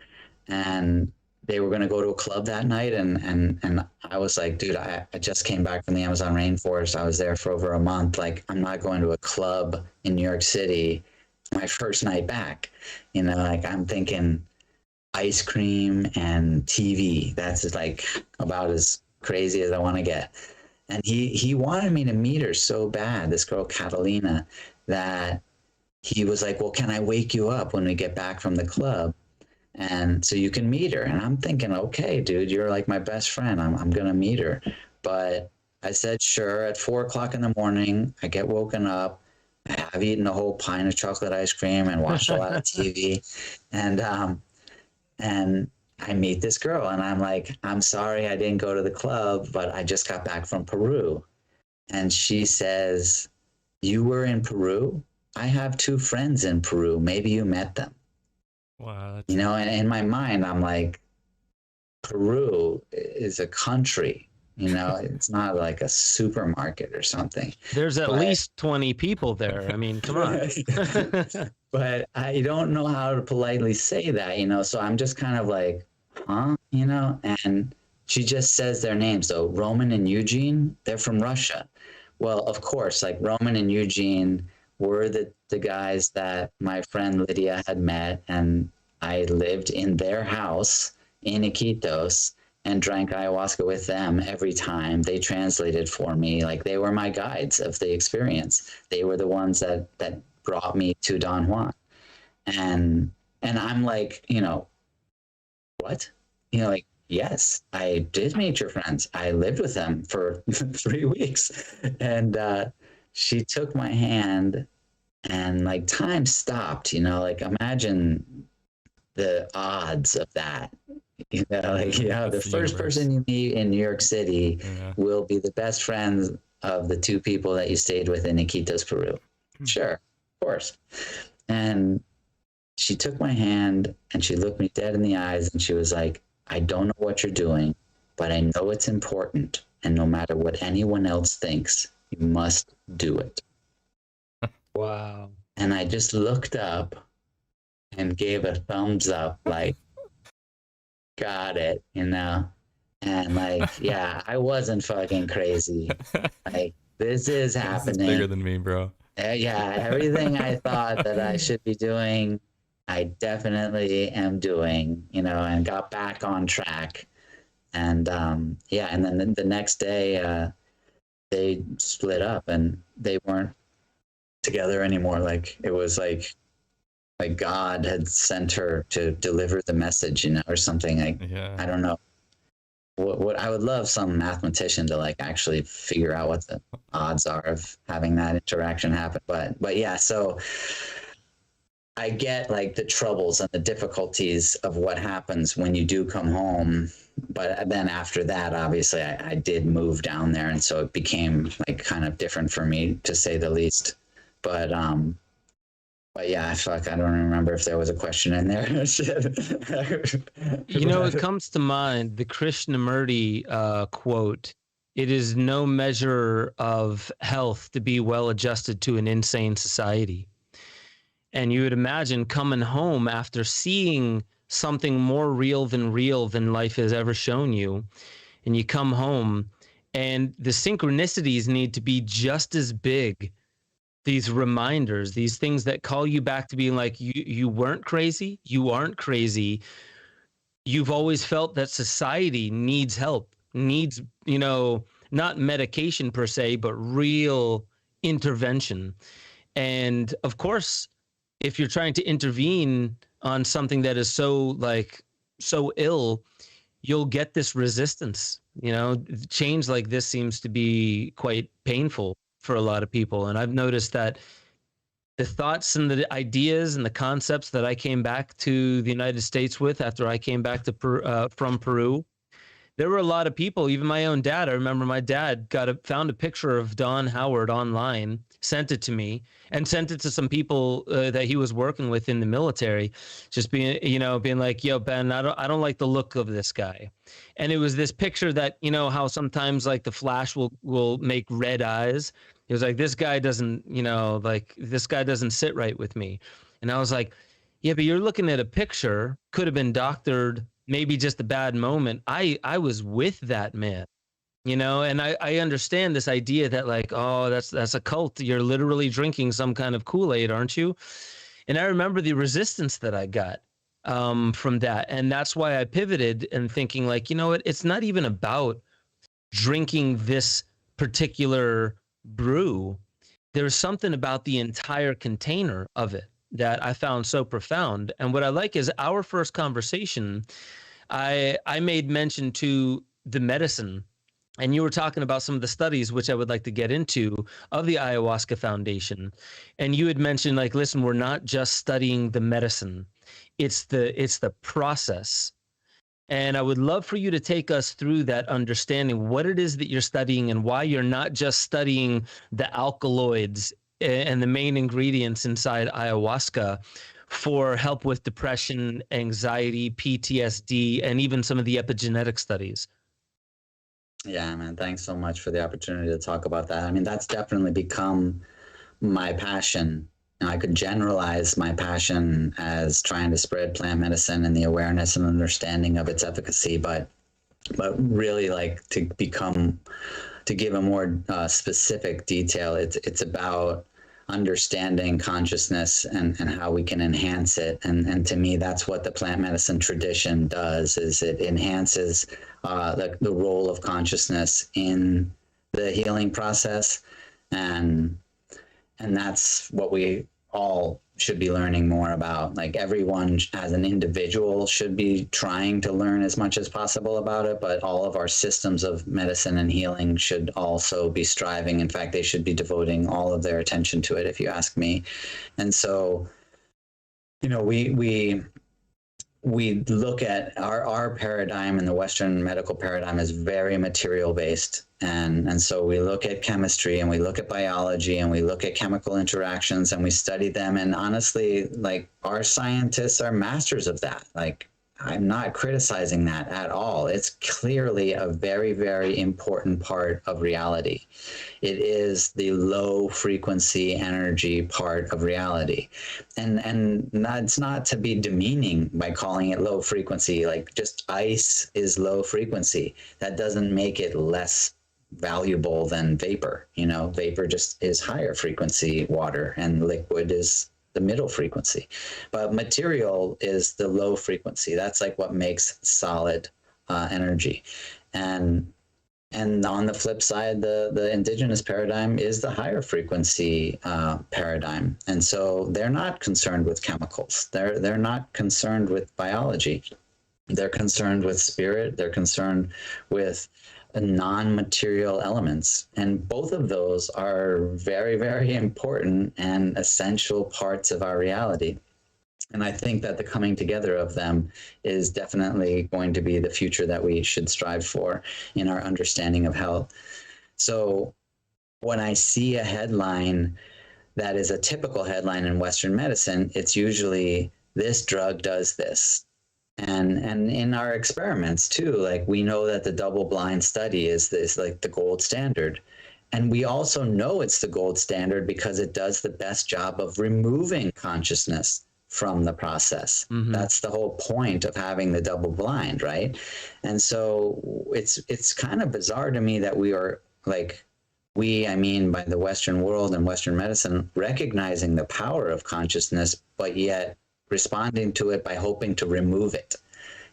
And they were going to go to a club that night, and I was like, dude, I just came back from the Amazon rainforest. I was there for over a month. Like, I'm not going to a club in New York City my first night back. You know, like I'm thinking ice cream and TV. That's like about as crazy as I want to get. And he wanted me to meet her so bad, this girl Catalina, that he was like, well, can I wake you up when we get back from the club? And so you can meet her. And I'm thinking, okay, dude, you're like my best friend. I'm going to meet her. But I said, sure. At 4:00 in the morning, I get woken up. I have eaten a whole pint of chocolate ice cream and watched a lot of TV. And I meet this girl, and I'm like, I'm sorry I didn't go to the club, but I just got back from Peru. And she says, you were in Peru? I have 2 friends in Peru. Maybe you met them. Wow. You know, and in my mind, I'm like, Peru is a country. You know, it's not like a supermarket or something. There's at least 20 people there. I mean, come on. But I don't know how to politely say that, you know, so I'm just kind of like, huh, you know, and she just says their names. So Roman and Eugene, they're from Russia. Well, of course, like Roman and Eugene were the guys that my friend Lydia had met, and I lived in their house in Iquitos and drank ayahuasca with them every time. They translated for me. Like they were my guides of the experience. They were the ones that brought me to Don Juan. And I'm like, you know, what? You know, like, yes, I did meet your friends. I lived with them for 3 weeks. And she took my hand, and like time stopped, you know, like imagine the odds of that. You know, like, you know, the first person you meet in New York City will be the best friends of the 2 people that you stayed with in Iquitos, Peru. Sure, of course. And she took my hand and she looked me dead in the eyes, and she was like, I don't know what you're doing, but I know it's important. And no matter what anyone else thinks, you must do it. Wow. And I just looked up and gave a thumbs up, like, got it, And like, yeah, I wasn't fucking crazy. Like, this is happening. This is bigger than me, bro. Yeah, everything I thought that I should be doing, I definitely am doing, and got back on track. And yeah, and then the next day, they split up and they weren't together anymore. Like, it was like God had sent her to deliver the message, or something. Like, Yeah. I don't know. What I would love some mathematician to like actually figure out what the odds are of having that interaction happen. But yeah, so I get like the troubles and the difficulties of what happens when you do come home. But then after that, obviously I did move down there. And so it became like kind of different for me, to say the least. But yeah, I don't remember if there was a question in there. It comes to mind the Krishnamurti quote, "It is no measure of health to be well adjusted to an insane society." And you would imagine coming home after seeing something more real than life has ever shown you. And you come home and the synchronicities need to be just as big. These reminders, these things that call you back to being like, you weren't crazy. You aren't crazy. You've always felt that society needs help, needs, not medication per se, but real intervention. And of course, if you're trying to intervene on something that is so ill, you'll get this resistance. Change like this seems to be quite painful for a lot of people. And I've noticed that the thoughts and the ideas and the concepts that I came back to the United States with after I came back to from Peru, there were a lot of people, even my own dad. I remember my dad found a picture of Don Howard online, sent it to me, and sent it to some people that he was working with in the military, just being like, "Yo, Ben, I don't like the look of this guy." And it was this picture that, how sometimes like the flash will make red eyes. He was like, this guy doesn't sit right with me. And I was like, yeah, but you're looking at a picture, could have been doctored, maybe just a bad moment. I was with that man, and I understand this idea that like, oh, that's a cult. You're literally drinking some kind of Kool-Aid, aren't you? And I remember the resistance that I got from that. And that's why I pivoted and thinking like, you know what, it's not even about drinking this particular brew. There's something about the entire container of it that I found so profound. And what I like is our first conversation, I made mention to the medicine, and you were talking about some of the studies, which I would like to get into, of the Ayahuasca Foundation. And you had mentioned like, listen, we're not just studying the medicine. It's the process. And I would love for you to take us through that understanding, what it is that you're studying and why you're not just studying the alkaloids and the main ingredients inside ayahuasca for help with depression, anxiety, PTSD, and even some of the epigenetic studies. Yeah, man, thanks so much for the opportunity to talk about that. I mean, that's definitely become my passion. I could generalize my passion as trying to spread plant medicine and the awareness and understanding of its efficacy, but really like to give a more specific detail. It's about understanding consciousness and how we can enhance it. And to me, that's what the plant medicine tradition does, is it enhances the role of consciousness in the healing process. And that's what we all should be learning more about. Like, everyone as an individual should be trying to learn as much as possible about it, but all of our systems of medicine and healing should also be striving. In fact, they should be devoting all of their attention to it, if you ask me. And so, we look at our paradigm, and the Western medical paradigm is very material based. And so we look at chemistry, and we look at biology, and we look at chemical interactions, and we study them. And honestly, like, our scientists are masters of that. Like, I'm not criticizing that at all. It's clearly a very, very important part of reality. It is the low frequency energy part of reality. And it's not to be demeaning by calling it low frequency, like just ice is low frequency. That doesn't make it less valuable than vapor. You know, vapor just is higher frequency water, and liquid is the middle frequency. But material is the low frequency. That's like what makes solid energy. And on the flip side, the indigenous paradigm is the higher frequency paradigm. And so they're not concerned with chemicals. They're not concerned with biology. They're concerned with spirit. They're concerned with non-material elements. And both of those are very, very important and essential parts of our reality. And I think that the coming together of them is definitely going to be the future that we should strive for in our understanding of health. So when I see a headline that is a typical headline in Western medicine, it's usually, this drug does this. And in our experiments too, like we know that the double-blind study is like the gold standard. And we also know it's the gold standard because it does the best job of removing consciousness from the process. Mm-hmm. That's the whole point of having the double blind, right? And so it's kind of bizarre to me that we are like, I mean by the Western world and Western medicine, recognizing the power of consciousness, but yet responding to it by hoping to remove it.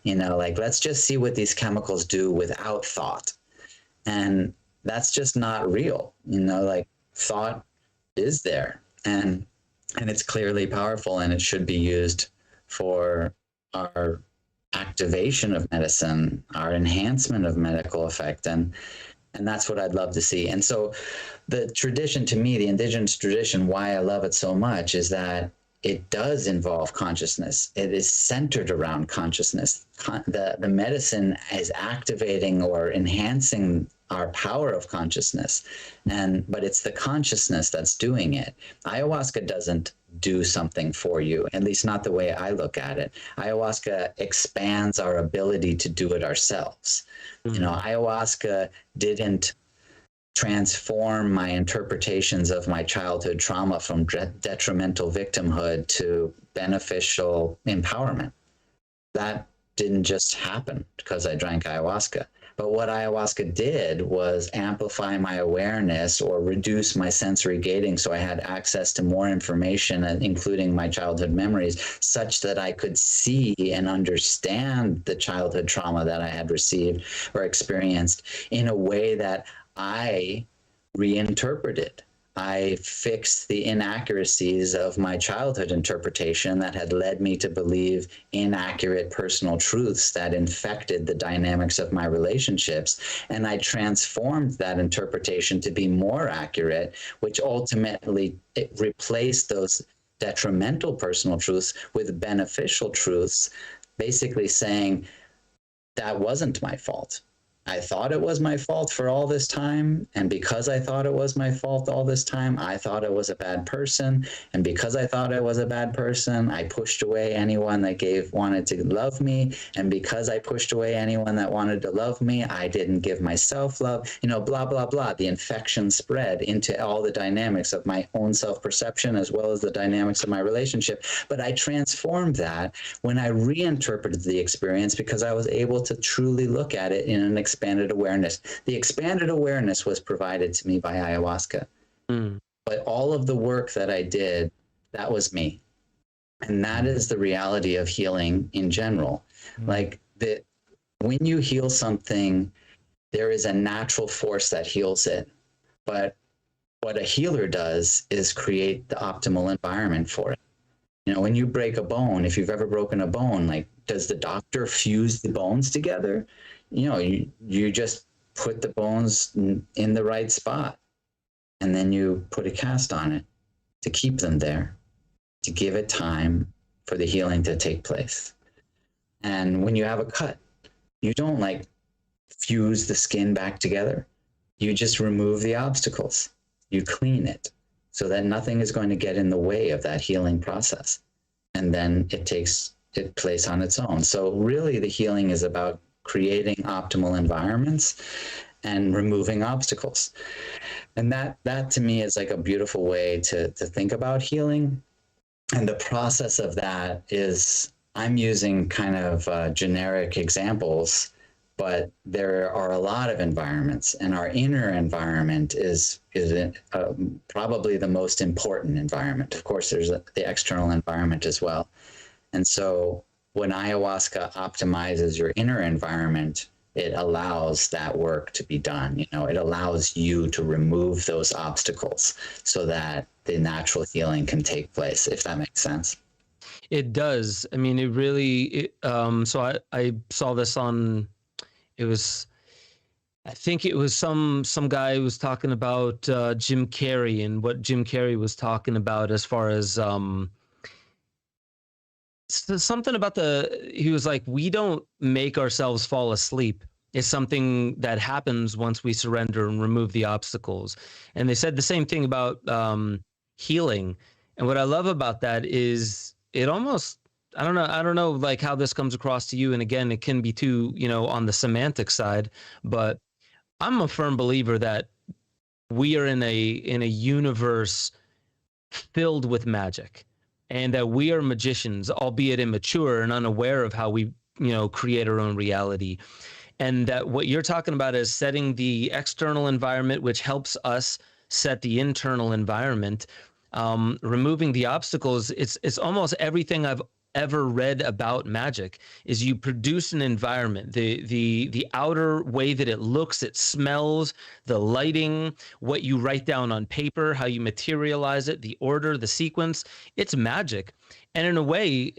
You know, like, let's just see what these chemicals do without thought. And that's just not real. You know, like, thought is there, and it's clearly powerful, and it should be used for our activation of medicine, our enhancement of medical effect. And that's what I'd love to see. And so the tradition, to me, the indigenous tradition, why I love it so much is that it does involve consciousness. It is centered around consciousness. The medicine is activating or enhancing our power of consciousness, but it's the consciousness that's doing it. Ayahuasca doesn't do something for you, at least not the way I look at it. Ayahuasca expands our ability to do it ourselves. Mm-hmm. You know, ayahuasca didn't transform my interpretations of my childhood trauma from detrimental victimhood to beneficial empowerment. That didn't just happen because I drank ayahuasca. But what ayahuasca did was amplify my awareness or reduce my sensory gating, so I had access to more information, including my childhood memories, such that I could see and understand the childhood trauma that I had received or experienced in a way that I reinterpreted. I fixed the inaccuracies of my childhood interpretation that had led me to believe inaccurate personal truths that infected the dynamics of my relationships. And I transformed that interpretation to be more accurate, which ultimately replaced those detrimental personal truths with beneficial truths, basically saying that wasn't my fault. I thought it was my fault for all this time, and because I thought it was my fault all this time, I thought I was a bad person, and because I thought I was a bad person, I pushed away anyone that wanted to love me, and because I pushed away anyone that wanted to love me, I didn't give myself love, you know, blah, blah, blah. The infection spread into all the dynamics of my own self-perception as well as the dynamics of my relationship. But I transformed that when I reinterpreted the experience because I was able to truly look at it in an expanded awareness. The expanded awareness was provided to me by ayahuasca. Mm. But all of the work that I did, that was me. And that is the reality of healing in general. Mm. Like when you heal something, there is a natural force that heals it. But what a healer does is create the optimal environment for it. You know, when you break a bone, if you've ever broken a bone, like, does the doctor fuse the bones together? You know, you just put the bones in the right spot, and then you put a cast on it to keep them there, to give it time for the healing to take place. And when you have a cut, you don't like fuse the skin back together. You just remove the obstacles. You clean it so that nothing is going to get in the way of that healing process. And then it takes place on its own. So really the healing is about creating optimal environments and removing obstacles. And that to me is like a beautiful way to think about healing. And the process of that is, I'm using kind of generic examples, but there are a lot of environments, and our inner environment is probably the most important environment. Of course, there's the external environment as well. And so when ayahuasca optimizes your inner environment, it allows that work to be done. You know, it allows you to remove those obstacles so that the natural healing can take place, if that makes sense. It does. I mean, it really, so I saw this on, I think it was some guy who was talking about Jim Carrey, and what Jim Carrey was talking about as far as something about he was like, we don't make ourselves fall asleep. It's something that happens once we surrender and remove the obstacles. And they said the same thing about healing. And what I love about that is it almost, I don't know like how this comes across to you. And again, it can be too, on the semantic side, but I'm a firm believer that we are in a universe filled with magic, and that we are magicians, albeit immature and unaware of how we, create our own reality. And that what you're talking about is setting the external environment, which helps us set the internal environment, removing the obstacles. It's almost everything I've ever read about magic is you produce an environment, the outer way that it looks, it smells, the lighting, what you write down on paper, how you materialize it, the order, the sequence, it's magic. And in a way,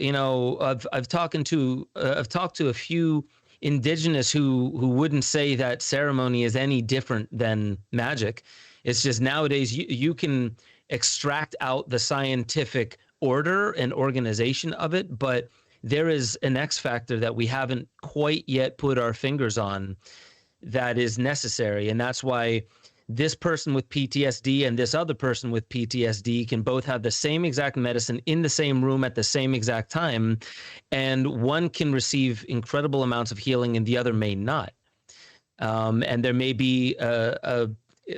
I've talked to a few indigenous who wouldn't say that ceremony is any different than magic. It's just nowadays you can extract out the scientific order and organization of it, but there is an X factor that we haven't quite yet put our fingers on that is necessary. And that's why this person with PTSD and this other person with PTSD can both have the same exact medicine in the same room at the same exact time, and one can receive incredible amounts of healing and the other may not. And there may be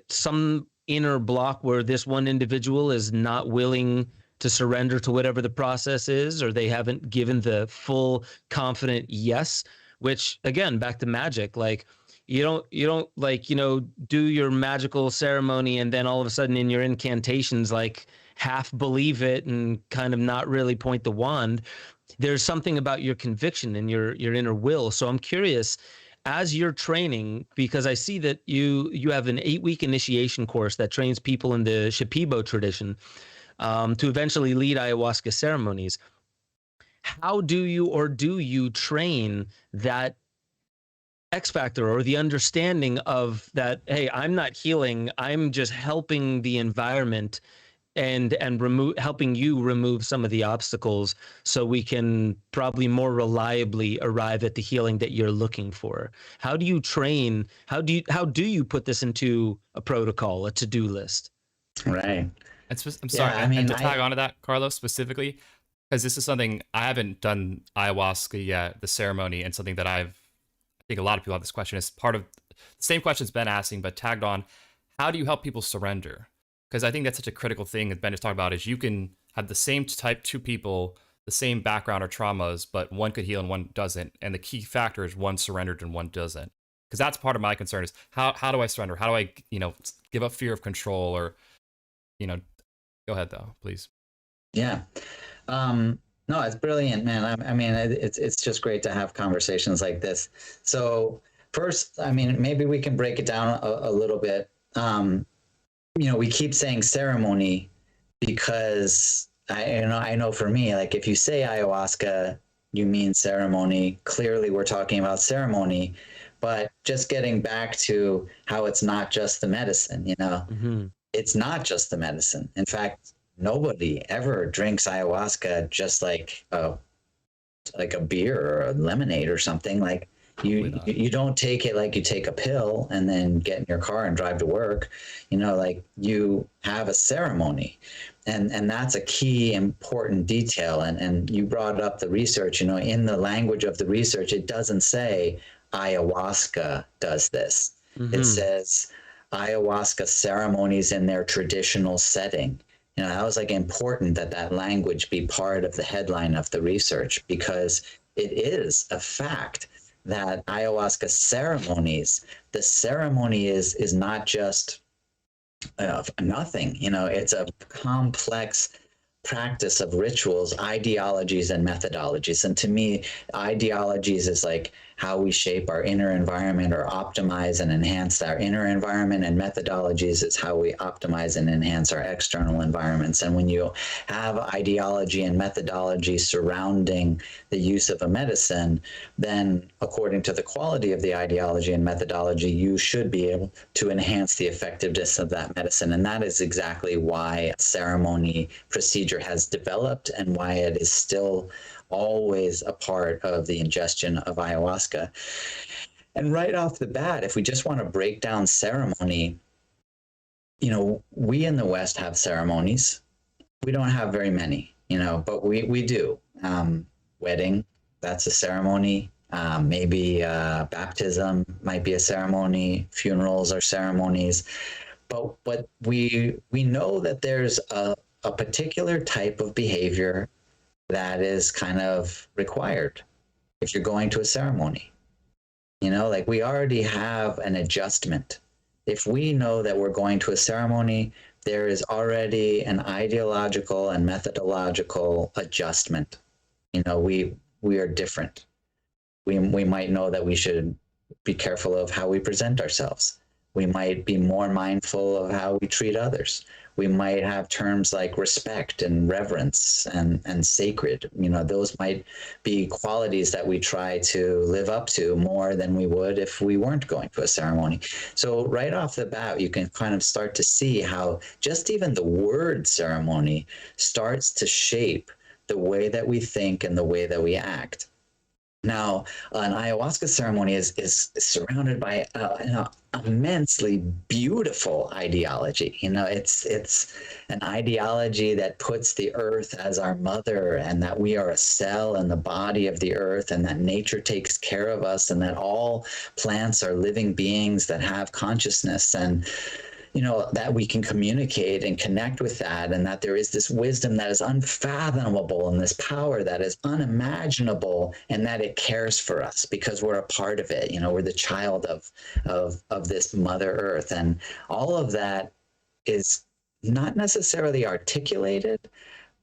some inner block where this one individual is not willing to surrender to whatever the process is, or they haven't given the full confident yes, which again, back to magic, like you don't like, do your magical ceremony and then all of a sudden in your incantations, like half believe it and kind of not really point the wand. There's something about your conviction and your inner will. So I'm curious, as you're training, because I see that you have an 8-week initiation course that trains people in the Shipibo tradition, to eventually lead ayahuasca ceremonies. How do you train that X factor or the understanding of that, hey, I'm not healing, I'm just helping the environment and helping you remove some of the obstacles so we can probably more reliably arrive at the healing that you're looking for? How do you train? How do you put this into a protocol, a to-do list? Right. I'm sorry. Yeah, I mean, and to tag onto that, Carlos, specifically, because this is something I haven't done ayahuasca yet, the ceremony, and something that I think a lot of people have this question. Is part of the same questions Ben asking, but tagged on. How do you help people surrender? Because I think that's such a critical thing that Ben is talking about. Is you can have the same type 2 people, the same background or traumas, but one could heal and one doesn't. And the key factor is one surrendered and one doesn't. Because that's part of my concern is how do I surrender? How do I give up fear of control or Go ahead, though, please. Yeah. No, it's brilliant, man. I mean, it's just great to have conversations like this. So first, I mean, maybe we can break it down a little bit. We keep saying ceremony because I know for me, like if you say ayahuasca, you mean ceremony. Clearly, we're talking about ceremony. But just getting back to how it's not just the medicine, Mm-hmm. It's not just the medicine. In fact, nobody ever drinks ayahuasca just like a beer or a lemonade or something. Like You don't take it like you take a pill and then get in your car and drive to work. Like you have a ceremony, and that's a key important detail. And you brought up the research. In the language of the research, it doesn't say ayahuasca does this. It says ayahuasca ceremonies in their traditional setting. That was like important that language be part of the headline of the research, because it is a fact that ayahuasca ceremonies, the ceremony is not just nothing. It's a complex practice of rituals, ideologies, and methodologies. And to me, ideologies is like how we shape our inner environment or optimize and enhance our inner environment, and methodologies is how we optimize and enhance our external environments. And when you have ideology and methodology surrounding the use of a medicine, then according to the quality of the ideology and methodology, you should be able to enhance the effectiveness of that medicine. And that is exactly why ceremony procedure has developed and why it is still always a part of the ingestion of ayahuasca. And right off the bat, if we just want to break down ceremony, we in the West have ceremonies. We don't have very many, but we do. Wedding, that's a ceremony. Maybe baptism might be a ceremony. Funerals are ceremonies. But we know that there's a particular type of behavior that is kind of required if you're going to a ceremony. Like we already have an adjustment. If we know that we're going to a ceremony, there is already an ideological and methodological adjustment. We are different. We might know that we should be careful of how we present ourselves. We might be more mindful of how we treat others. We might have terms like respect and reverence and sacred. Those might be qualities that we try to live up to more than we would if we weren't going to a ceremony. So right off the bat, you can kind of start to see how just even the word ceremony starts to shape the way that we think and the way that we act. Now, an ayahuasca ceremony is surrounded by an immensely beautiful ideology. It's an ideology that puts the earth as our mother, and that we are a cell in the body of the earth, and that nature takes care of us, and that all plants are living beings that have consciousness, and that we can communicate and connect with that, and that there is this wisdom that is unfathomable and this power that is unimaginable, and that it cares for us because we're a part of it. We're the child of this Mother Earth, and all of that is not necessarily articulated,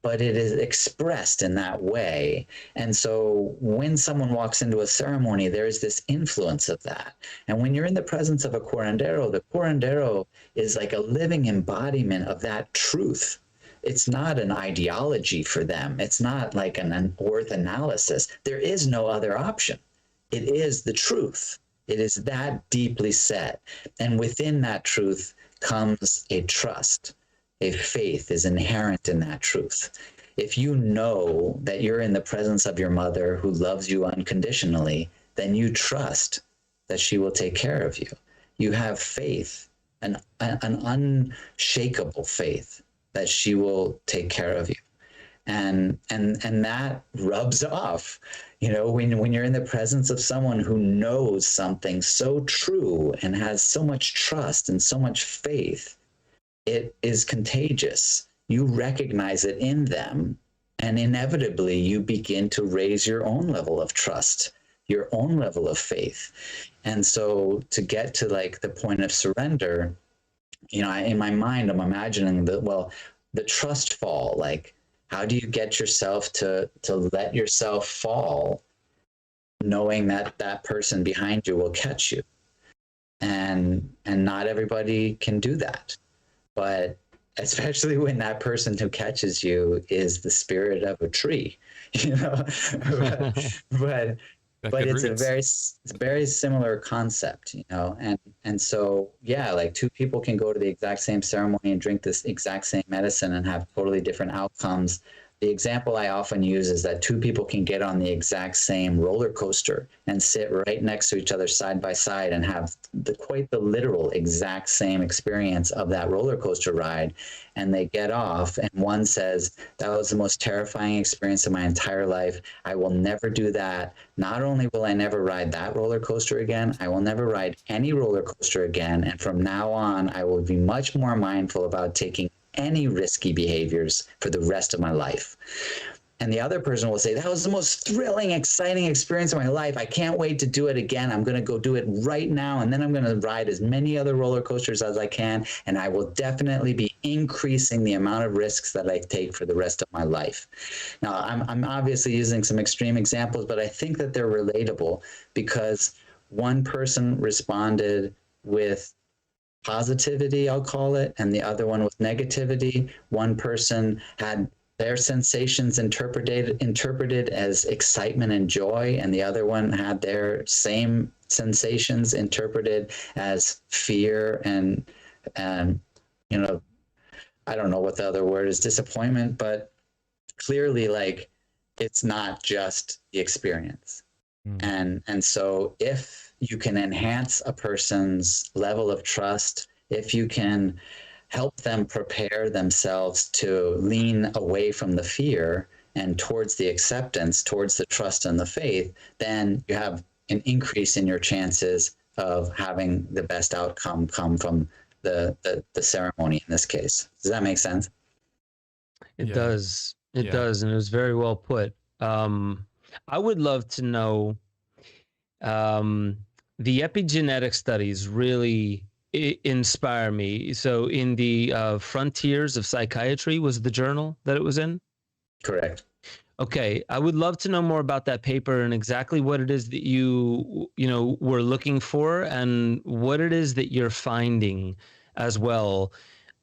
but it is expressed in that way. And so when someone walks into a ceremony, there is this influence of that. And when you're in the presence of a curandero, the curandero is like a living embodiment of that truth. It's not an ideology for them. It's not like an worth analysis. There is no other option. It is the truth. It is that deeply set. And within that truth comes a trust. A faith is inherent in that truth. If you know that you're in the presence of your mother who loves you unconditionally, then you trust that she will take care of you. You have faith, an unshakable faith that she will take care of you. And that rubs off, when you're in the presence of someone who knows something so true and has so much trust and so much faith. It is contagious. You recognize it in them, and inevitably you begin to raise your own level of trust, your own level of faith. And so to get to like the point of surrender, in my mind, I'm imagining the trust fall. Like, how do you get yourself to let yourself fall, knowing that that person behind you will catch you? And not everybody can do that. But especially when that person who catches you is the spirit of a tree, but it's a very similar concept, and so, like two people can go to the exact same ceremony and drink this exact same medicine and have totally different outcomes. The example I often use is that two people can get on the exact same roller coaster and sit right next to each other side by side and have quite the literal exact same experience of that roller coaster ride. And they get off, and one says, that was the most terrifying experience of my entire life. I will never do that. Not only will I never ride that roller coaster again, I will never ride any roller coaster again. And from now on, I will be much more mindful about taking any risky behaviors for the rest of my life. And the other person will say, that was the most thrilling, exciting experience of my life. I can't wait to do it again. I'm going to go do it right now. And then I'm going to ride as many other roller coasters as I can. And I will definitely be increasing the amount of risks that I take for the rest of my life. Now, I'm obviously using some extreme examples, but I think that they're relatable because one person responded with positivity, I'll call it, and the other one with negativity. One person had their sensations interpreted as excitement and joy, and the other one had their same sensations interpreted as fear and you know, I don't know what the other word is, disappointment, but clearly, like, it's not just the experience. And so if you can enhance a person's level of trust, if you can help them prepare themselves to lean away from the fear and towards the acceptance, towards the trust and the faith, then you have an increase in your chances of having the best outcome come from the ceremony in this case. Does that make sense? It does. It does. And it was very well put. I would love to know, the epigenetic studies really inspire me. So in the Frontiers of Psychiatry was the journal that it was in? Correct. Okay, I would love to know more about that paper and exactly what it is that you were looking for and what it is that you're finding as well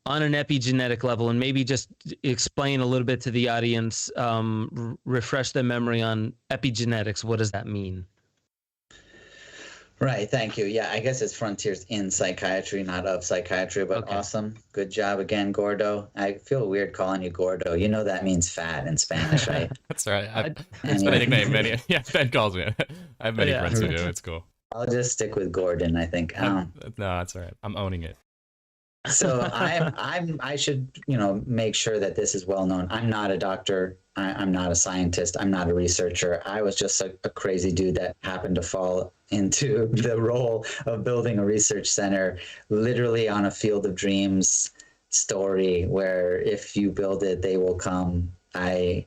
on an epigenetic level, and maybe just explain a little bit to the audience, refresh their memory on epigenetics. What does that mean? Right, thank you. Yeah, I guess it's Frontiers in Psychiatry, not of Psychiatry, but okay. Awesome. Good job again, Gordo. I feel weird calling you Gordo. You know that means fat in Spanish, right? That's right. It's been a nickname. Ben calls me. I have many friends who do. It's cool. I'll just stick with Gordon, I think. No, that's all right. I'm owning it. So I should, make sure that this is well known. I'm not a doctor. I'm not a scientist. I'm not a researcher. I was just a crazy dude that happened to fall into the role of building a research center, literally on a field of dreams story where if you build it, they will come. I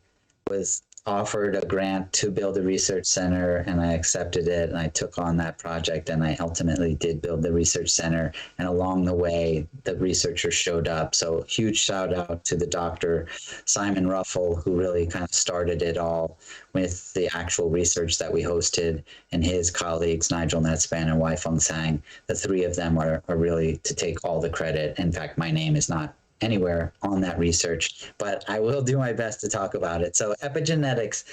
was offered a grant to build a research center and I accepted it and I took on that project and I ultimately did build the research center, and along the way the researchers showed up. So huge shout out to the Dr. Simon Ruffle, who really kind of started it all with the actual research that we hosted, and his colleagues Nigel Netspan and Wai-Feng Tsang. The three of them are really to take all the credit. In fact, my name is not anywhere on that research, but I will do my best to talk about it. So epigenetics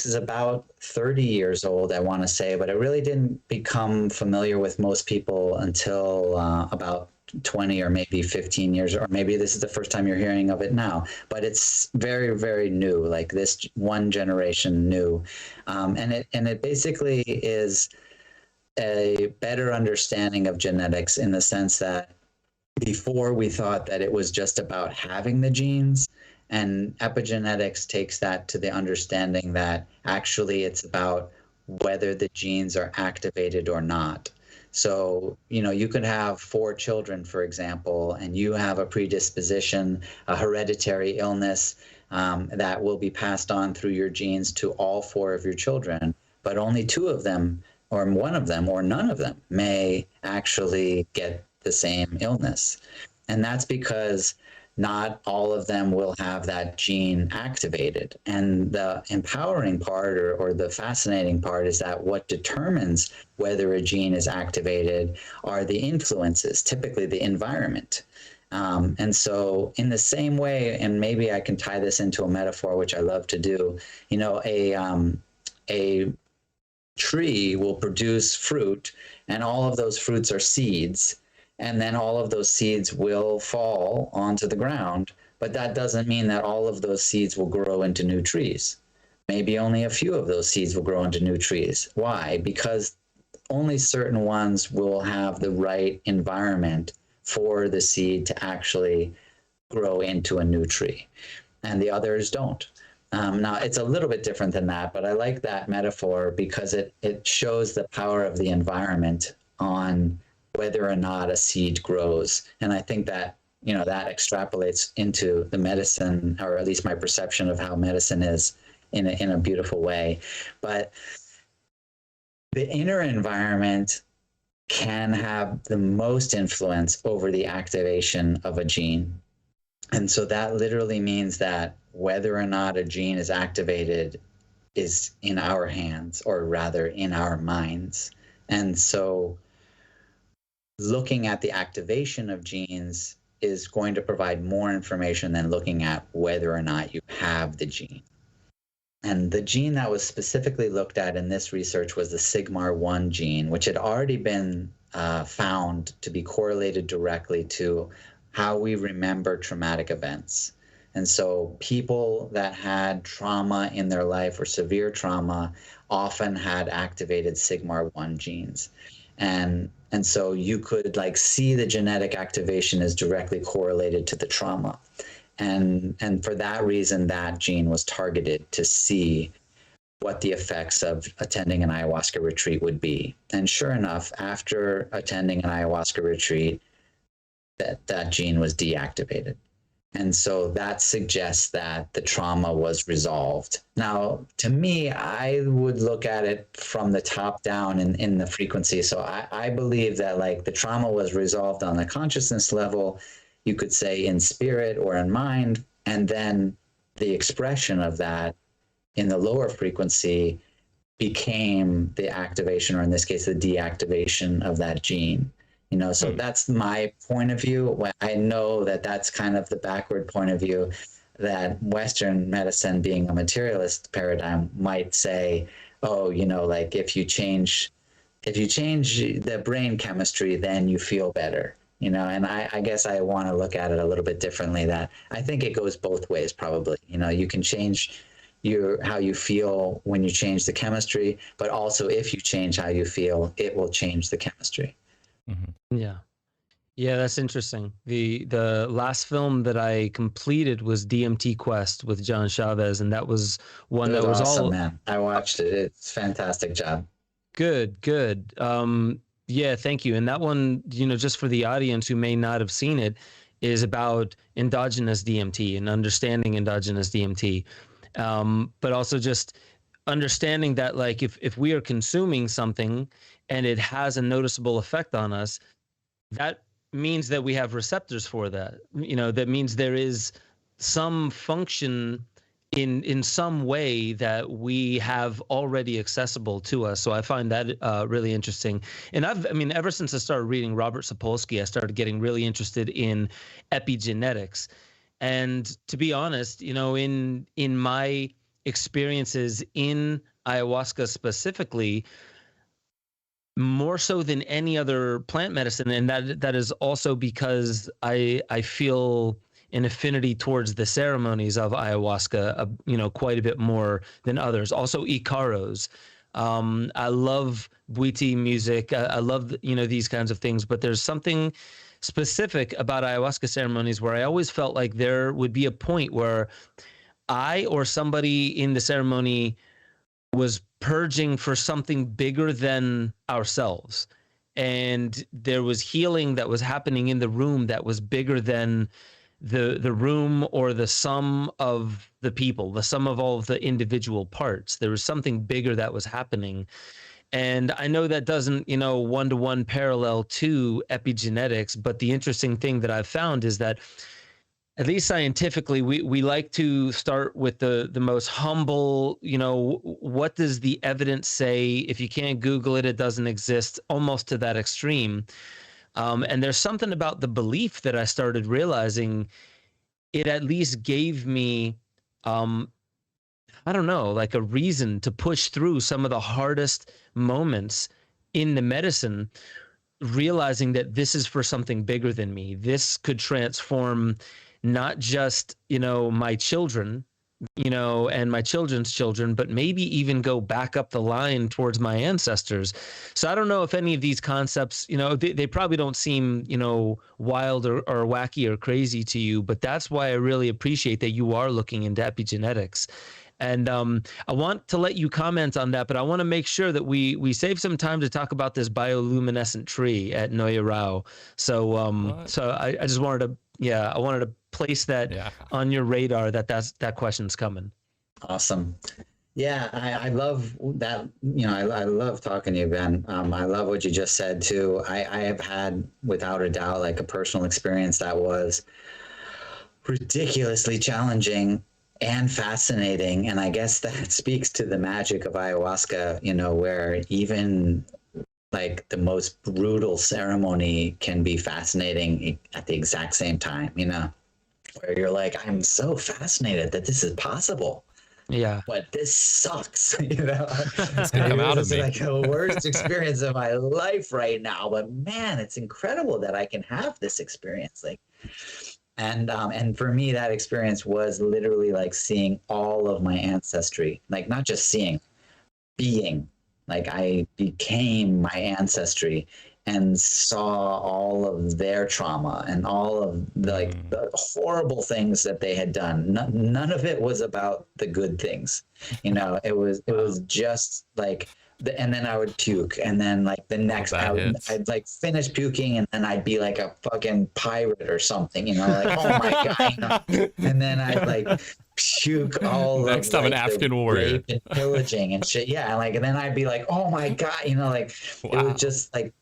is about 30 years old, I want to say, but it really didn't become familiar with most people until about 20 or maybe 15 years, or maybe this is the first time you're hearing of it now, but it's very, very new, like this one generation new. And it basically is a better understanding of genetics in the sense that before we thought that it was just about having the genes, and epigenetics takes that to the understanding that actually it's about whether the genes are activated or not. So, you could have 4 children, for example, and you have a predisposition, a hereditary illness that will be passed on through your genes to all 4 of your children, but only 2 of them, or 1 of them, or none of them may actually get the same illness. And that's because not all of them will have that gene activated. And the empowering part or the fascinating part is that what determines whether a gene is activated are the influences, typically the environment. And so in the same way, and maybe I can tie this into a metaphor, which I love to do, a tree will produce fruit, and all of those fruits are seeds. And then all of those seeds will fall onto the ground, But that doesn't mean that all of those seeds will grow into new trees. Maybe only a few of those seeds will grow into new trees. Why? Because only certain ones will have the right environment for the seed to actually grow into a new tree, and the others don't. Now, it's a little bit different than that, but I like that metaphor because it shows the power of the environment on whether or not a seed grows. And I think that, you know, that extrapolates into the medicine, or at least my perception of how medicine is in a beautiful way. But the inner environment can have the most influence over the activation of a gene. And so that literally means that whether or not a gene is activated is in our hands, or rather in our minds. And so looking at the activation of genes is going to provide more information than looking at whether or not you have the gene. And the gene that was specifically looked at in this research was the Sigmar-1 gene, which had already been found to be correlated directly to how we remember traumatic events. And so people that had trauma in their life, or severe trauma, often had activated Sigmar-1 genes. And so you could like see the genetic activation is directly correlated to the trauma. And for that reason, that gene was targeted to see what the effects of attending an ayahuasca retreat would be. And sure enough, after attending an ayahuasca retreat, that gene was deactivated. And so that suggests that the trauma was resolved. Now, to me, I would look at it from the top down in the frequency. So I believe that like the trauma was resolved on the consciousness level, you could say in spirit or in mind, and then the expression of that in the lower frequency became the activation, or in this case, the deactivation of that gene. You know, so that's my point of view. I know that that's kind of the backward point of view, that Western medicine, being a materialist paradigm, might say, oh, you know, like if you change the brain chemistry, then you feel better. You know, and I guess I want to look at it a little bit differently, that I think it goes both ways, probably. You know, you can change how you feel when you change the chemistry, but also if you change how you feel, it will change the chemistry. Mm-hmm. Yeah, that's interesting. The last film that I completed was DMT Quest with John Chavez, and that was one that was awesome, all. Man, I watched it. It's a fantastic job. Good. Yeah, thank you. And that one, you know, just for the audience who may not have seen it, is about endogenous DMT and understanding endogenous DMT, but also just understanding that, like, if we are consuming something and it has a noticeable effect on us, that means that we have receptors for that. You know, that means there is some function in some way that we have already accessible to us. So I find that really interesting. And ever since I started reading Robert Sapolsky, I started getting really interested in epigenetics. And to be honest, you know, in my experiences in ayahuasca specifically, more so than any other plant medicine, and that is also because I feel an affinity towards the ceremonies of ayahuasca, you know, quite a bit more than others. Also Icaros. I love Bwiti music. I love, you know, these kinds of things, but there's something specific about ayahuasca ceremonies where I always felt like there would be a point where I or somebody in the ceremony was purging for something bigger than ourselves. And there was healing that was happening in the room that was bigger than the room or the sum of the people, the sum of all of the individual parts. There was something bigger that was happening. And I know that doesn't, you know, one-to-one parallel to epigenetics, but the interesting thing that I've found is that, at least scientifically, we like to start with the most humble, you know, what does the evidence say? If you can't Google it, it doesn't exist, almost to that extreme. And there's something about the belief that I started realizing it at least gave me, I don't know, like a reason to push through some of the hardest moments in the medicine, realizing that this is for something bigger than me. This could transform not just, my children, and my children's children, but maybe even go back up the line towards my ancestors. So I don't know if any of these concepts, they probably don't seem, wild or wacky or crazy to you, but that's why I really appreciate that you are looking into epigenetics. And I want to let you comment on that, but I want to make sure that we save some time to talk about this bioluminescent tree at Noya Rao. So I just wanted to, I wanted to place that on your radar that question's coming. Awesome. Yeah, I love that. I love talking to you, Ben. I love what you just said too. I have had, without a doubt, like a personal experience that was ridiculously challenging and fascinating. And I guess that speaks to the magic of ayahuasca, where even like the most brutal ceremony can be fascinating at the exact same time, where you're like, I'm so fascinated that this is possible. Yeah. But this sucks, It's gonna come out of me. Like the worst experience of my life right now. But man, it's incredible that I can have this experience. And for me, that experience was literally like seeing all of my ancestry, like not just seeing, being. Like I became my ancestry and saw all of their trauma and all of the horrible things that they had done. None of it was about the good things, it was just like. And then I would puke, and then like the next I'd like finish puking, and then I'd be like a fucking pirate or something, like, oh my God, and then I'd like puke all next time, like, an African warrior, rape and pillaging and shit, and then I'd be like, oh my God, like It was just like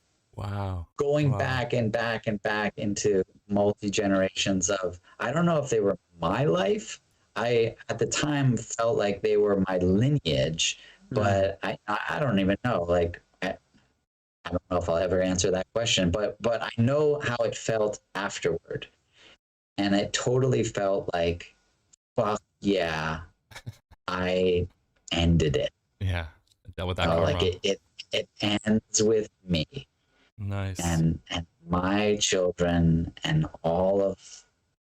going back and back and back into multi-generations of, I don't know if they were my life. I at the time felt like they were my lineage. But I don't even know. Like, I don't know if I'll ever answer that question. But I know how it felt afterward, and it totally felt like, fuck yeah, I ended it. Yeah, dealt with that. Like it ends with me. Nice. And my children and all of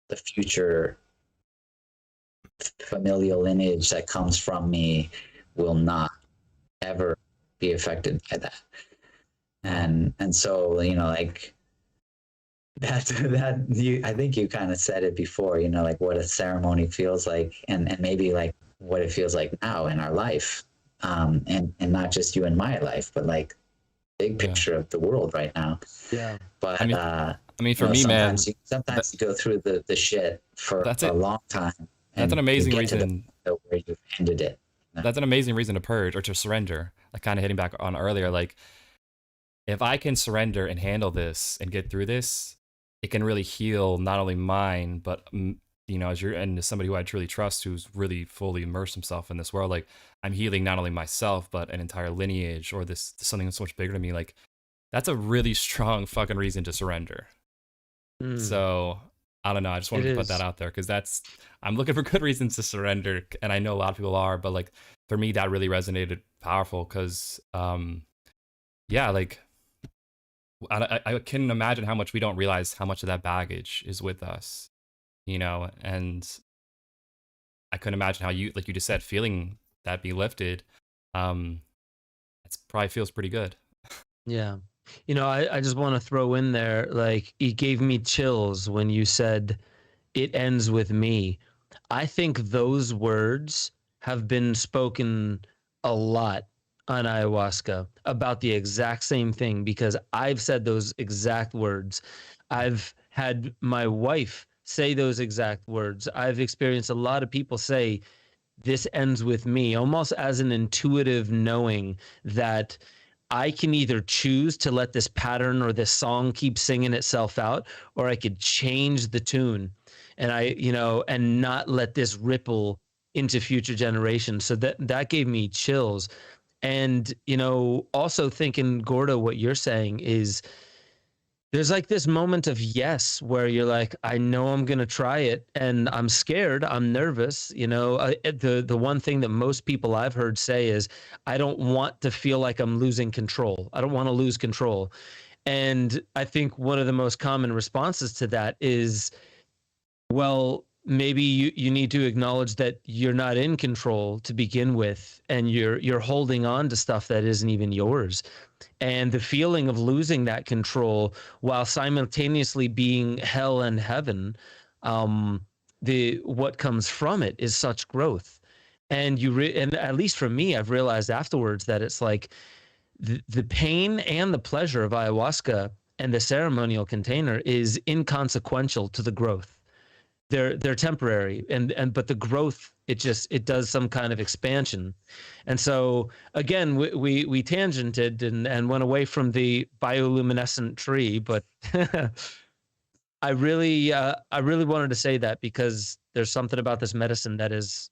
the future familial lineage that comes from me will not ever be affected by that. And so, like that you, I think you kind of said it before, like what a ceremony feels like, and maybe like what it feels like now in our life. And not just you and my life, but like big picture of the world right now. Yeah. But I mean, for me, man, sometimes you go through the shit for a long time. That's an amazing reason where you've ended it. That's an amazing reason to purge or to surrender. Like kind of hitting back on earlier, like if I can surrender and handle this and get through this, it can really heal not only mine, but as somebody who I truly trust, who's really fully immersed himself in this world, like I'm healing not only myself, but an entire lineage or this something that's so much bigger to me. Like that's a really strong fucking reason to surrender. So I don't know. I just wanted to put that out there because I'm looking for good reasons to surrender, and I know a lot of people are, but like for me, that really resonated powerful because, like I can imagine how much we don't realize how much of that baggage is with us, and I couldn't imagine how you, like you just said, feeling that be lifted. It probably feels pretty good. Yeah. I just want to throw in there, like, it gave me chills when you said it ends with me. I think those words have been spoken a lot on ayahuasca about the exact same thing, because I've said those exact words. I've had my wife say those exact words. I've experienced a lot of people say, this ends with me, almost as an intuitive knowing that I can either choose to let this pattern or this song keep singing itself out, or I could change the tune and and not let this ripple into future generations. So that gave me chills. And, also thinking, Gordo, what you're saying is there's like this moment of yes, where you're like, I know I'm going to try it and I'm scared. I'm nervous. The one thing that most people I've heard say is, I don't want to feel like I'm losing control. I don't want to lose control. And I think one of the most common responses to that is, Well, maybe you need to acknowledge that you're not in control to begin with, and you're holding on to stuff that isn't even yours. And the feeling of losing that control while simultaneously being hell and heaven, the what comes from it is such growth. And and at least for me, I've realized afterwards that it's like the pain and the pleasure of ayahuasca and the ceremonial container is inconsequential to the growth. They're temporary, and but the growth, it does some kind of expansion. And so again, we tangented and went away from the bioluminescent tree, but I really wanted to say that because there's something about this medicine that it's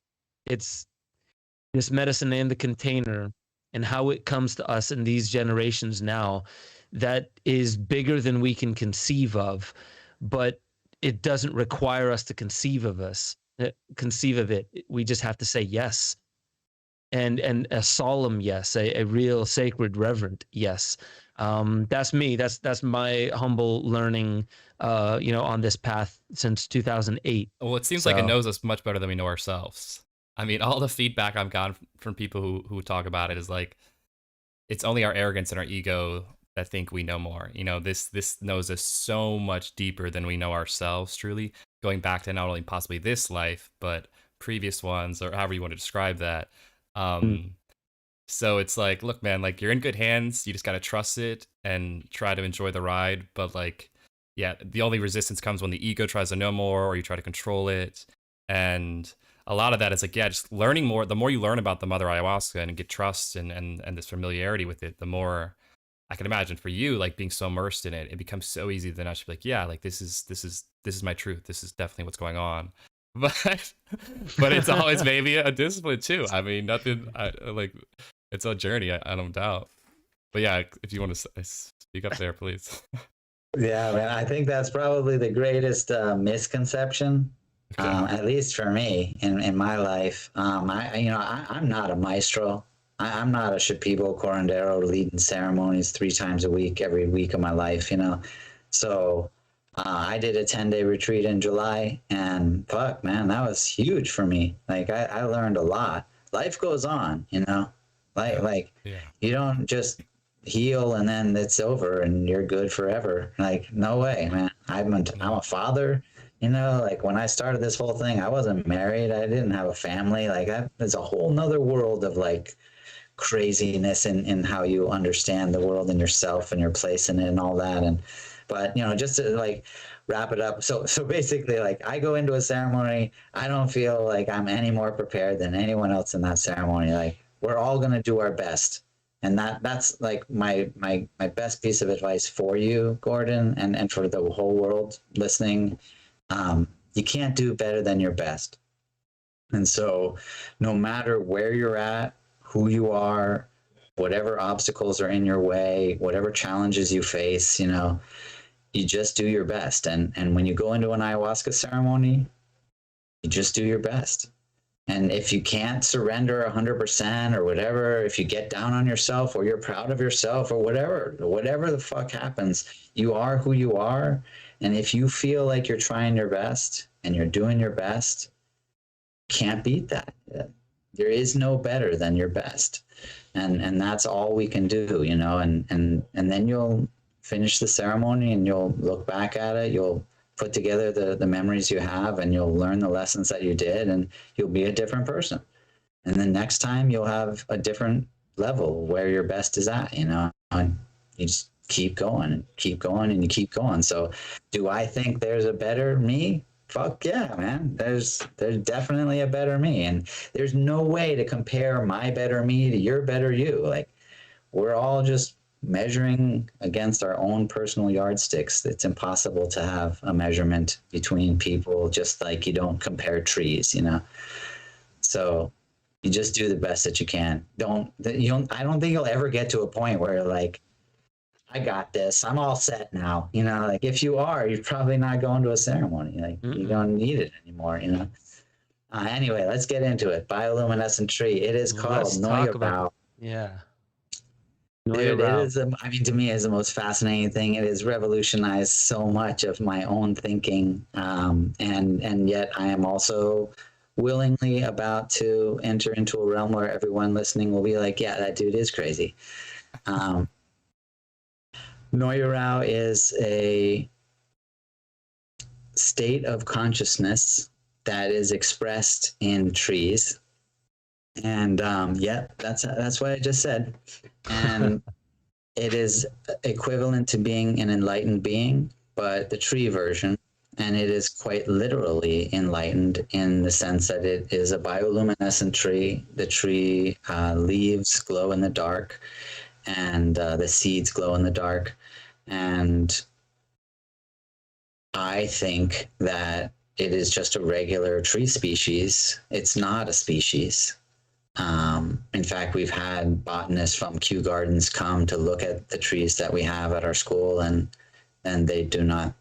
this medicine and the container and how it comes to us in these generations now that is bigger than we can conceive of, but it doesn't require us to conceive of it. We just have to say yes, and a solemn yes, a real sacred, reverent yes. That's me. That's my humble learning, on this path since 2008. Well, it seems like it knows us much better than we know ourselves. I mean, all the feedback I've gotten from people who talk about it is like, it's only our arrogance and our ego that think we know more. This knows us so much deeper than we know ourselves, truly, going back to not only possibly this life, but previous ones, or however you want to describe that. So it's like, look, man, like, you're in good hands. You just got to trust it and try to enjoy the ride. But like, yeah, the only resistance comes when the ego tries to know more, or you try to control it. And a lot of that is like, yeah, just learning more. The more you learn about the mother ayahuasca and get trust and this familiarity with it, the more I can imagine for you, like, being so immersed in it, it becomes so easy then I should be like, yeah, like, this is my truth. This is definitely what's going on. But it's always maybe a discipline too. I mean, it's a journey, I don't doubt. But yeah, if you want to speak up there, please. Yeah, man, I think that's probably the greatest misconception. Okay. At least for me in my life. I'm not a maestro. I'm not a Shipibo curandero leading ceremonies 3 times a week, every week of my life, So I did a 10-day retreat in July, and fuck, man, that was huge for me. Like, I learned a lot. Life goes on, Like you don't just heal and then it's over and you're good forever. Like, no way, man. I'm a father. Like, when I started this whole thing, I wasn't married. I didn't have a family. Like, there's a whole nother world of like craziness in how you understand the world and yourself and your place in it and all that. But just to like wrap it up. So basically, like, I go into a ceremony, I don't feel like I'm any more prepared than anyone else in that ceremony. Like, we're all going to do our best. And that's like my best piece of advice for you, Gordon, and for the whole world listening. You can't do better than your best. And so no matter where you're at, who you are, whatever obstacles are in your way, whatever challenges you face, you just do your best. And when you go into an ayahuasca ceremony, you just do your best. And if you can't surrender 100% or whatever, if you get down on yourself or you're proud of yourself or whatever the fuck happens, you are who you are. And if you feel like you're trying your best and you're doing your best, can't beat that. There is no better than your best. And that's all we can do, and then you'll finish the ceremony and you'll look back at it. You'll put together the memories you have, and you'll learn the lessons that you did, and you'll be a different person. And then next time you'll have a different level where your best is at, and you just keep going and keep going and you keep going. So do I think there's a better me? Fuck yeah, man. There's definitely a better me. And there's no way to compare my better me to your better you. Like, we're all just measuring against our own personal yardsticks. It's impossible to have a measurement between people, just like you don't compare trees, So you just do the best that you can. I don't think you'll ever get to a point where you're like, I got this, I'm all set now. Like, if you are, you're probably not going to a ceremony. Like, you don't need it anymore, Anyway, let's get into it. Bioluminescent tree. It is called Know Your Bow. Yeah. Dude, it is, I mean, to me, it's the most fascinating thing. It has revolutionized so much of my own thinking. And yet I am also willingly about to enter into a realm where everyone listening will be like, yeah, that dude is crazy. Noyarao is a state of consciousness that is expressed in trees. And yeah, that's what I just said. And it is equivalent to being an enlightened being, but the tree version. And it is quite literally enlightened in the sense that it is a bioluminescent tree. The tree leaves glow in the dark, and the seeds glow in the dark. And I think that it is just a regular tree species. It's not a species. In fact, we've had botanists from Kew Gardens come to look at the trees that we have at our school, and they do not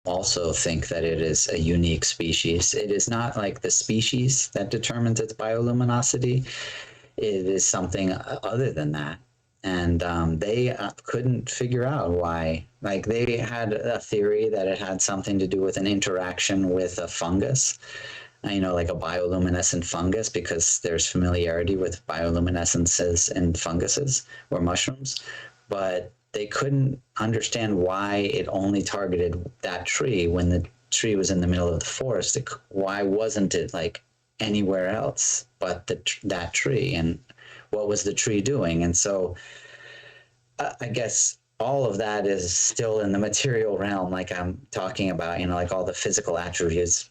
also think that it is a unique species. It is not like the species that determines its bioluminosity. It is something other than that. And they couldn't figure out why. Like, they had a theory that it had something to do with an interaction with a fungus, like a bioluminescent fungus, because there's familiarity with bioluminescences in funguses or mushrooms. But they couldn't understand why it only targeted that tree when the tree was in the middle of the forest. Why wasn't it like anywhere else but that tree? And what was the tree doing? And so I guess all of that is still in the material realm, like I'm talking about, like all the physical attributes.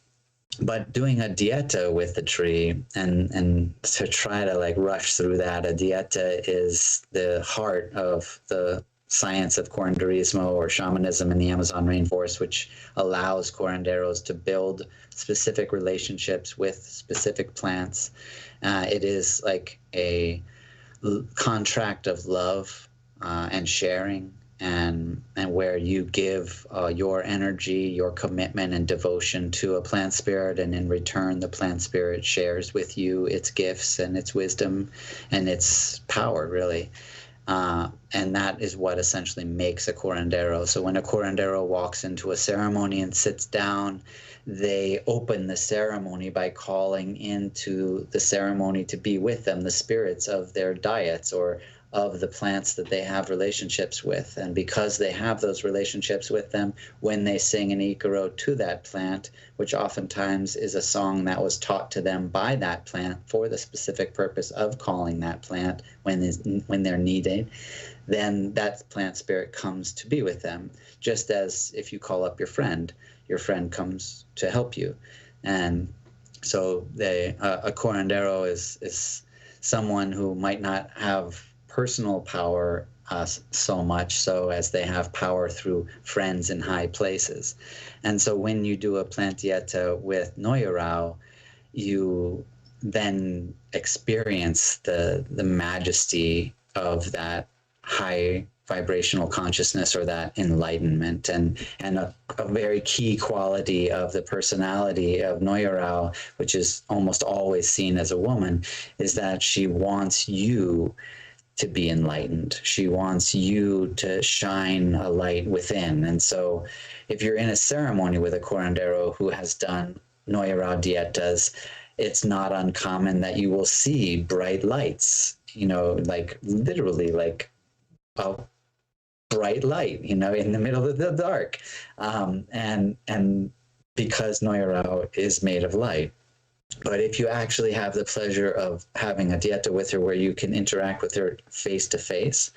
But doing a dieta with the tree and to try to like rush through that, a dieta is the heart of the science of curanderismo or shamanism in the Amazon rainforest, which allows curanderos to build specific relationships with specific plants. It is like a contract of love and sharing, and where you give your energy, your commitment and devotion to a plant spirit, and in return the plant spirit shares with you its gifts and its wisdom and its power, really. And that is what essentially makes a curandero. So when a curandero walks into a ceremony and sits down, they open the ceremony by calling into the ceremony to be with them the spirits of their diets or of the plants that they have relationships with. And because they have those relationships with them, when they sing an ikaro to that plant, which oftentimes is a song that was taught to them by that plant for the specific purpose of calling that plant when they're needed, then that plant spirit comes to be with them. Just as if you call up your friend comes to help you. And so a curandero is someone who might not have personal power so much so as they have power through friends in high places. And so when you do a plant dieta with Noyarao, you then experience the majesty of that high vibrational consciousness or that enlightenment. And a very key quality of the personality of Noyarao, which is almost always seen as a woman, is that she wants you to be enlightened. She wants you to shine a light within. And so if you're in a ceremony with a curandero who has done Noyarao dietas, it's not uncommon that you will see bright lights, like literally like a bright light, in the middle of the dark. And because Noyarao is made of light. But if you actually have the pleasure of having a dieta with her where you can interact with her face to face,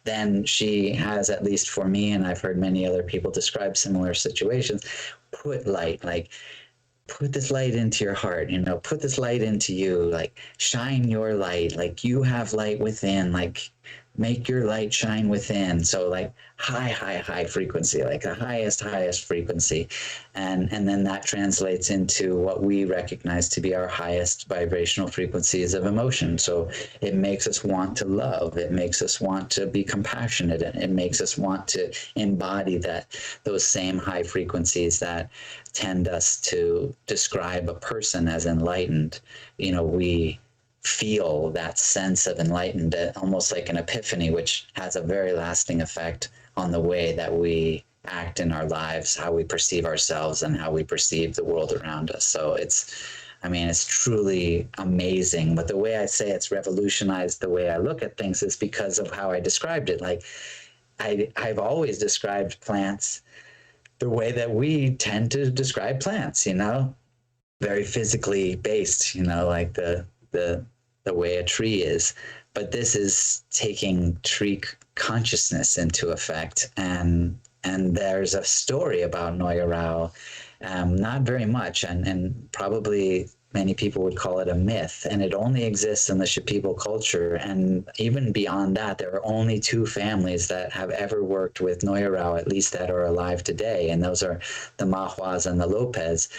then she has, at least for me, and I've heard many other people describe similar situations, put light, like put this light into your heart, put this light into you, like shine your light, like you have light within, like make your light shine within. So like high frequency, like the highest frequency. And then that translates into what we recognize to be our highest vibrational frequencies of emotion. So it makes us want to love. It makes us want to be compassionate. And it makes us want to embody those same high frequencies that tend us to describe a person as enlightened. We feel that sense of enlightened, almost like an epiphany, which has a very lasting effect on the way that we act in our lives, how we perceive ourselves and how we perceive the world around us. So it's truly amazing. But the way I say it's revolutionized the way I look at things is because of how I described it. Like I've always described plants the way that we tend to describe plants, very physically based, like the way a tree is. But this is taking tree consciousness into effect. And there's a story about Noya Rao, not very much, and probably many people would call it a myth, and it only exists in the Shipibo culture. And even beyond that, there are only two families that have ever worked with Noya Rao, at least that are alive today, and those are the Mahuas and the Lopez.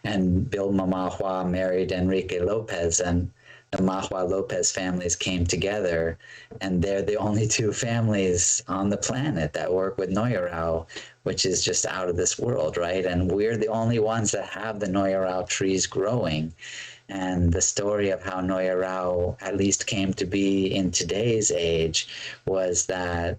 And Vilma Mahua married Enrique Lopez, and the Mahua Lopez families came together, and they're the only two families on the planet that work with Noya Rao, which is just out of this world, right? And we're the only ones that have the Noya Rao trees growing. And the story of how Noya Rao at least came to be in today's age was that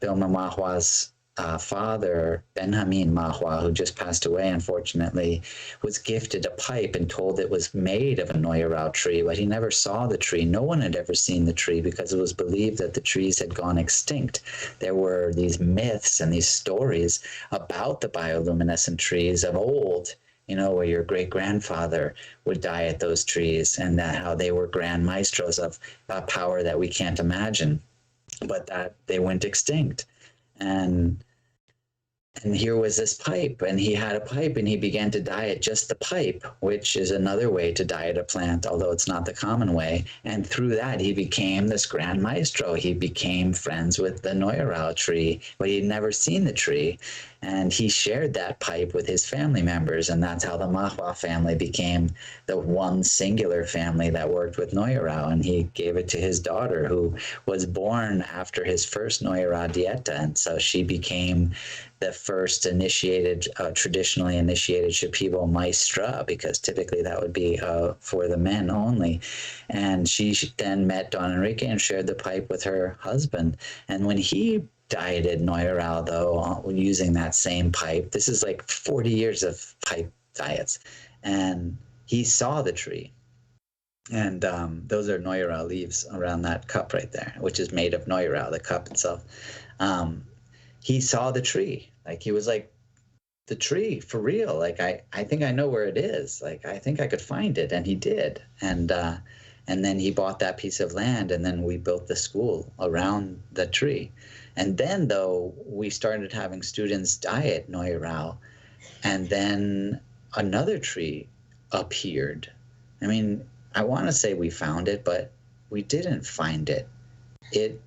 Vilma Mahua's father, Benjamin Mahua, who just passed away, unfortunately, was gifted a pipe and told it was made of a Noya Rao tree, but he never saw the tree. No one had ever seen the tree because it was believed that the trees had gone extinct. There were these myths and these stories about the bioluminescent trees of old, where your great-grandfather would die at those trees, and that how they were grand maestros of a power that we can't imagine, but that they went extinct. And here was this pipe, and he had a pipe, and he began to diet just the pipe, which is another way to diet a plant, although it's not the common way. And through that, he became this grand maestro. He became friends with the Noya Rao tree, but he'd never seen the tree. And he shared that pipe with his family members, and that's how the Mahua family became the one singular family that worked with Noya Rao. And he gave it to his daughter, who was born after his first Noya Rao dieta, and so she became the first traditionally initiated Shipibo maestra, because typically that would be for the men only. And she then met Don Enrique and shared the pipe with her husband. And when he dieted Noya Rao, though, using that same pipe, this is like 40 years of pipe diets, and he saw the tree. And those are Noya Rao leaves around that cup right there, which is made of Noya Rao, the cup itself. He saw the tree. Like, he was like, the tree, for real. Like, I think I know where it is. Like, I think I could find it. And he did. And then he bought that piece of land, and then we built the school around the tree. And then, though, we started having students diet Noya Rao, and then another tree appeared. I mean, I want to say we found it, but we didn't find it. It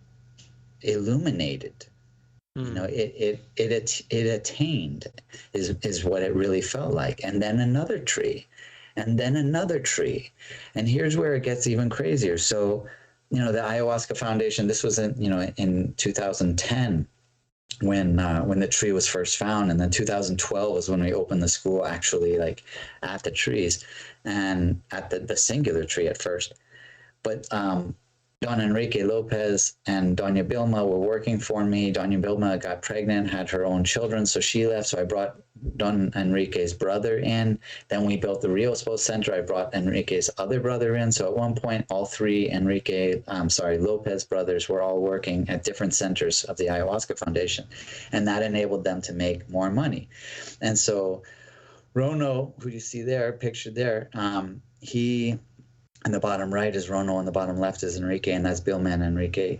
illuminated. It attained is what it really felt like. And then another tree, and then another tree. And here's where it gets even crazier. So, the Ayahuasca Foundation, this was in 2010 when the tree was first found. And then 2012 was when we opened the school, actually, like at the trees, and at the singular tree at first. But Don Enrique Lopez and Doña Vilma were working for me. Doña Vilma got pregnant, had her own children, so she left. So I brought Don Enrique's brother in. Then we built the Riosbo Center. I brought Enrique's other brother in. So at one point, all three Lopez brothers were all working at different centers of the Ayahuasca Foundation. And that enabled them to make more money. And so Rono, who you see there, pictured there, he... in the bottom right is Rono, and the bottom left is Enrique, and that's Bill Man Enrique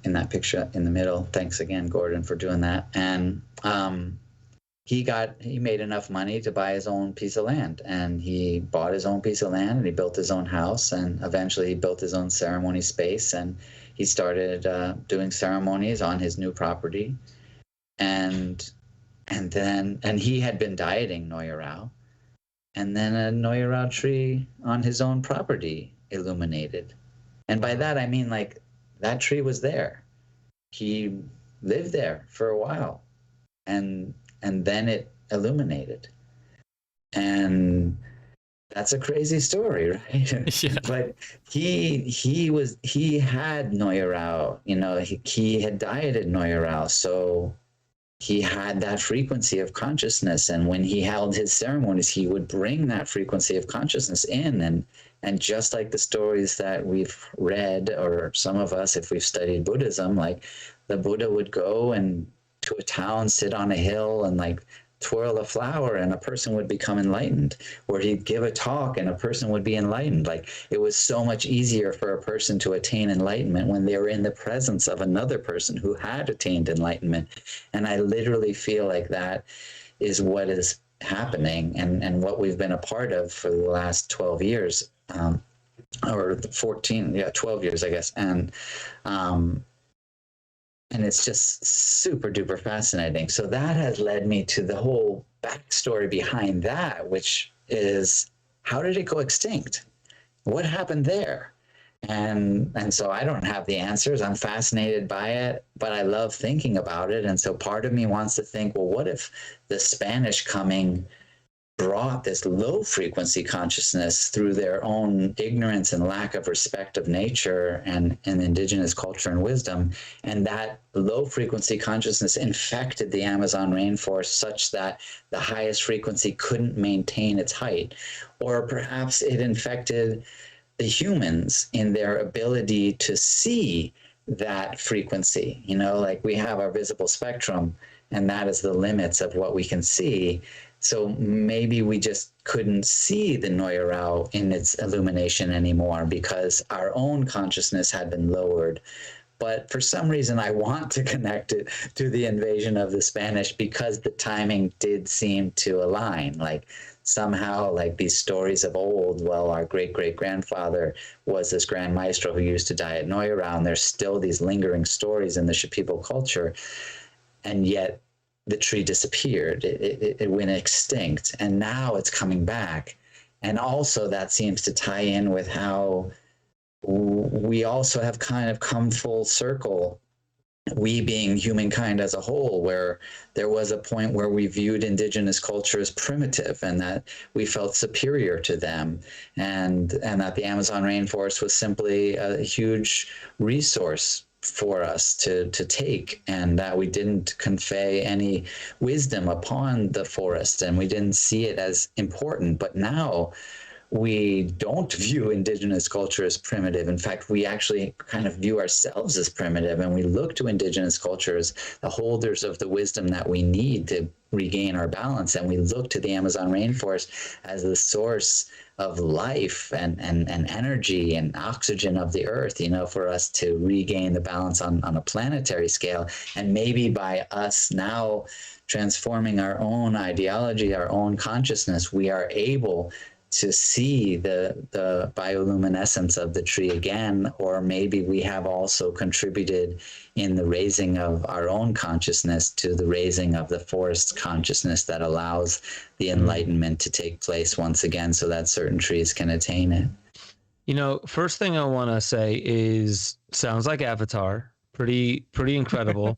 in that picture in the middle. Thanks again, Gordon, for doing that. And he made enough money to buy his own piece of land, and he bought his own piece of land, and he built his own house, and eventually he built his own ceremony space, and he started doing ceremonies on his new property. And he had been dieting Noya Rao. And then a Noya Rao tree on his own property illuminated. And by that, I mean, like, that tree was there. He lived there for a while. And then it illuminated. And That's a crazy story, right? Yeah. But he had Neurao, he had dieted Neurao, so he had that frequency of consciousness. And when he held his ceremonies, he would bring that frequency of consciousness in. And just like the stories that we've read, or some of us, if we've studied Buddhism, like the Buddha would go and to a town, sit on a hill, and like twirl a flower, and a person would become enlightened. Or he'd give a talk and a person would be enlightened. Like, it was so much easier for a person to attain enlightenment when they were in the presence of another person who had attained enlightenment. And I literally feel like that is what is happening, and what we've been a part of for the last 12 years, or 12 years, I guess. And it's just super duper fascinating. So that has led me to the whole backstory behind that, which is, how did it go extinct? What happened there? And so I don't have the answers. I'm fascinated by it, but I love thinking about it. And so part of me wants to think, well, what if the Spanish coming brought this low frequency consciousness through their own ignorance and lack of respect of nature and indigenous culture and wisdom, and that low frequency consciousness infected the Amazon rainforest such that the highest frequency couldn't maintain its height? Or perhaps it infected the humans in their ability to see that frequency. Like, we have our visible spectrum, and that is the limits of what we can see. So maybe we just couldn't see the Neurao in its illumination anymore because our own consciousness had been lowered. But for some reason, I want to connect it to the invasion of the Spanish because the timing did seem to align. Like, somehow, like these stories of old, well, our great-great-grandfather was this Grand Maestro who used to die at Neurao, and there's still these lingering stories in the Shipibo culture. And yet the tree disappeared. It went extinct, and now it's coming back. And also that seems to tie in with how we also have kind of come full circle, we being humankind as a whole, where there was a point where we viewed indigenous culture as primitive and that we felt superior to them, and that the Amazon rainforest was simply a huge resource for us to take, and that we didn't convey any wisdom upon the forest, and we didn't see it as important. But now we don't view indigenous culture as primitive. In fact, we actually kind of view ourselves as primitive, and we look to indigenous culture as the holders of the wisdom that we need to regain our balance. And we look to the Amazon rainforest as the source of life and energy and oxygen of the earth, for us to regain the balance on a planetary scale. And maybe by us now transforming our own ideology, our own consciousness, we are able to see the bioluminescence of the tree again. Or maybe we have also contributed in the raising of our own consciousness to the raising of the forest consciousness that allows the enlightenment to take place once again, so that certain trees can attain it. First thing I want to say is, sounds like Avatar. Pretty incredible.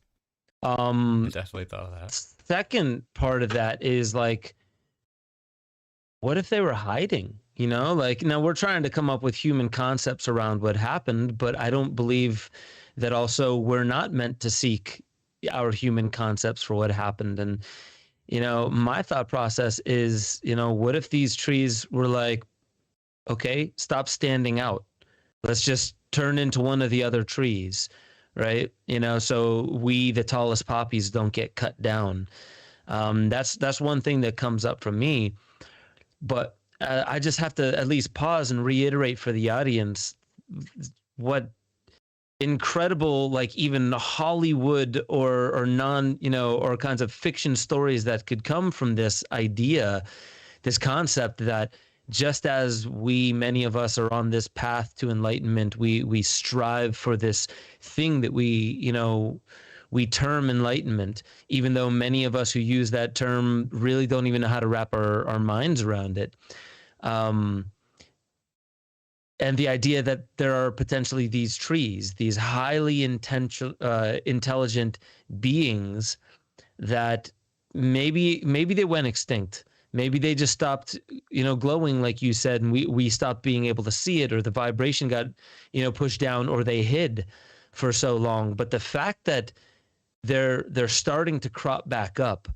I definitely thought of that. Second part of that is, like, what if they were hiding? Like, now we're trying to come up with human concepts around what happened, but I don't believe that also we're not meant to seek our human concepts for what happened. And, my thought process is, what if these trees were like, okay, stop standing out. Let's just turn into one of the other trees, right? So we, the tallest poppies, don't get cut down. That's one thing that comes up from me. But I just have to at least pause and reiterate for the audience what incredible, like, even Hollywood or non, or kinds of fiction stories that could come from this idea, this concept that just as many of us are on this path to enlightenment, we strive for this thing that we term enlightenment, even though many of us who use that term really don't even know how to wrap our minds around it. And the idea that there are potentially these trees, these highly intelligent beings that maybe they went extinct. Maybe they just stopped, glowing, like you said, and we stopped being able to see it, or the vibration got, pushed down, or they hid for so long. But the fact that they're starting to crop back up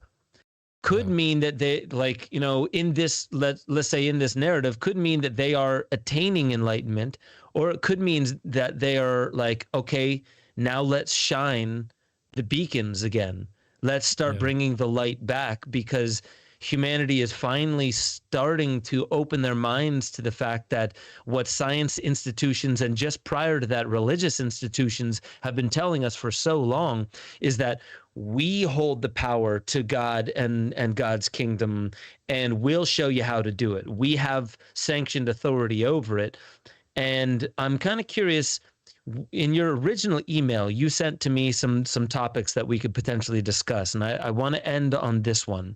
could mean that they, like, in this, let's say in this narrative, could mean that they are attaining enlightenment, or it could mean that they are like, okay, now let's shine the beacons again. Let's start bringing the light back, because humanity is finally starting to open their minds to the fact that what science institutions, and just prior to that, religious institutions, have been telling us for so long is that we hold the power to God and God's kingdom, and we'll show you how to do it. We have sanctioned authority over it. And I'm kind of curious, in your original email, you sent to me some topics that we could potentially discuss. And I want to end on this one.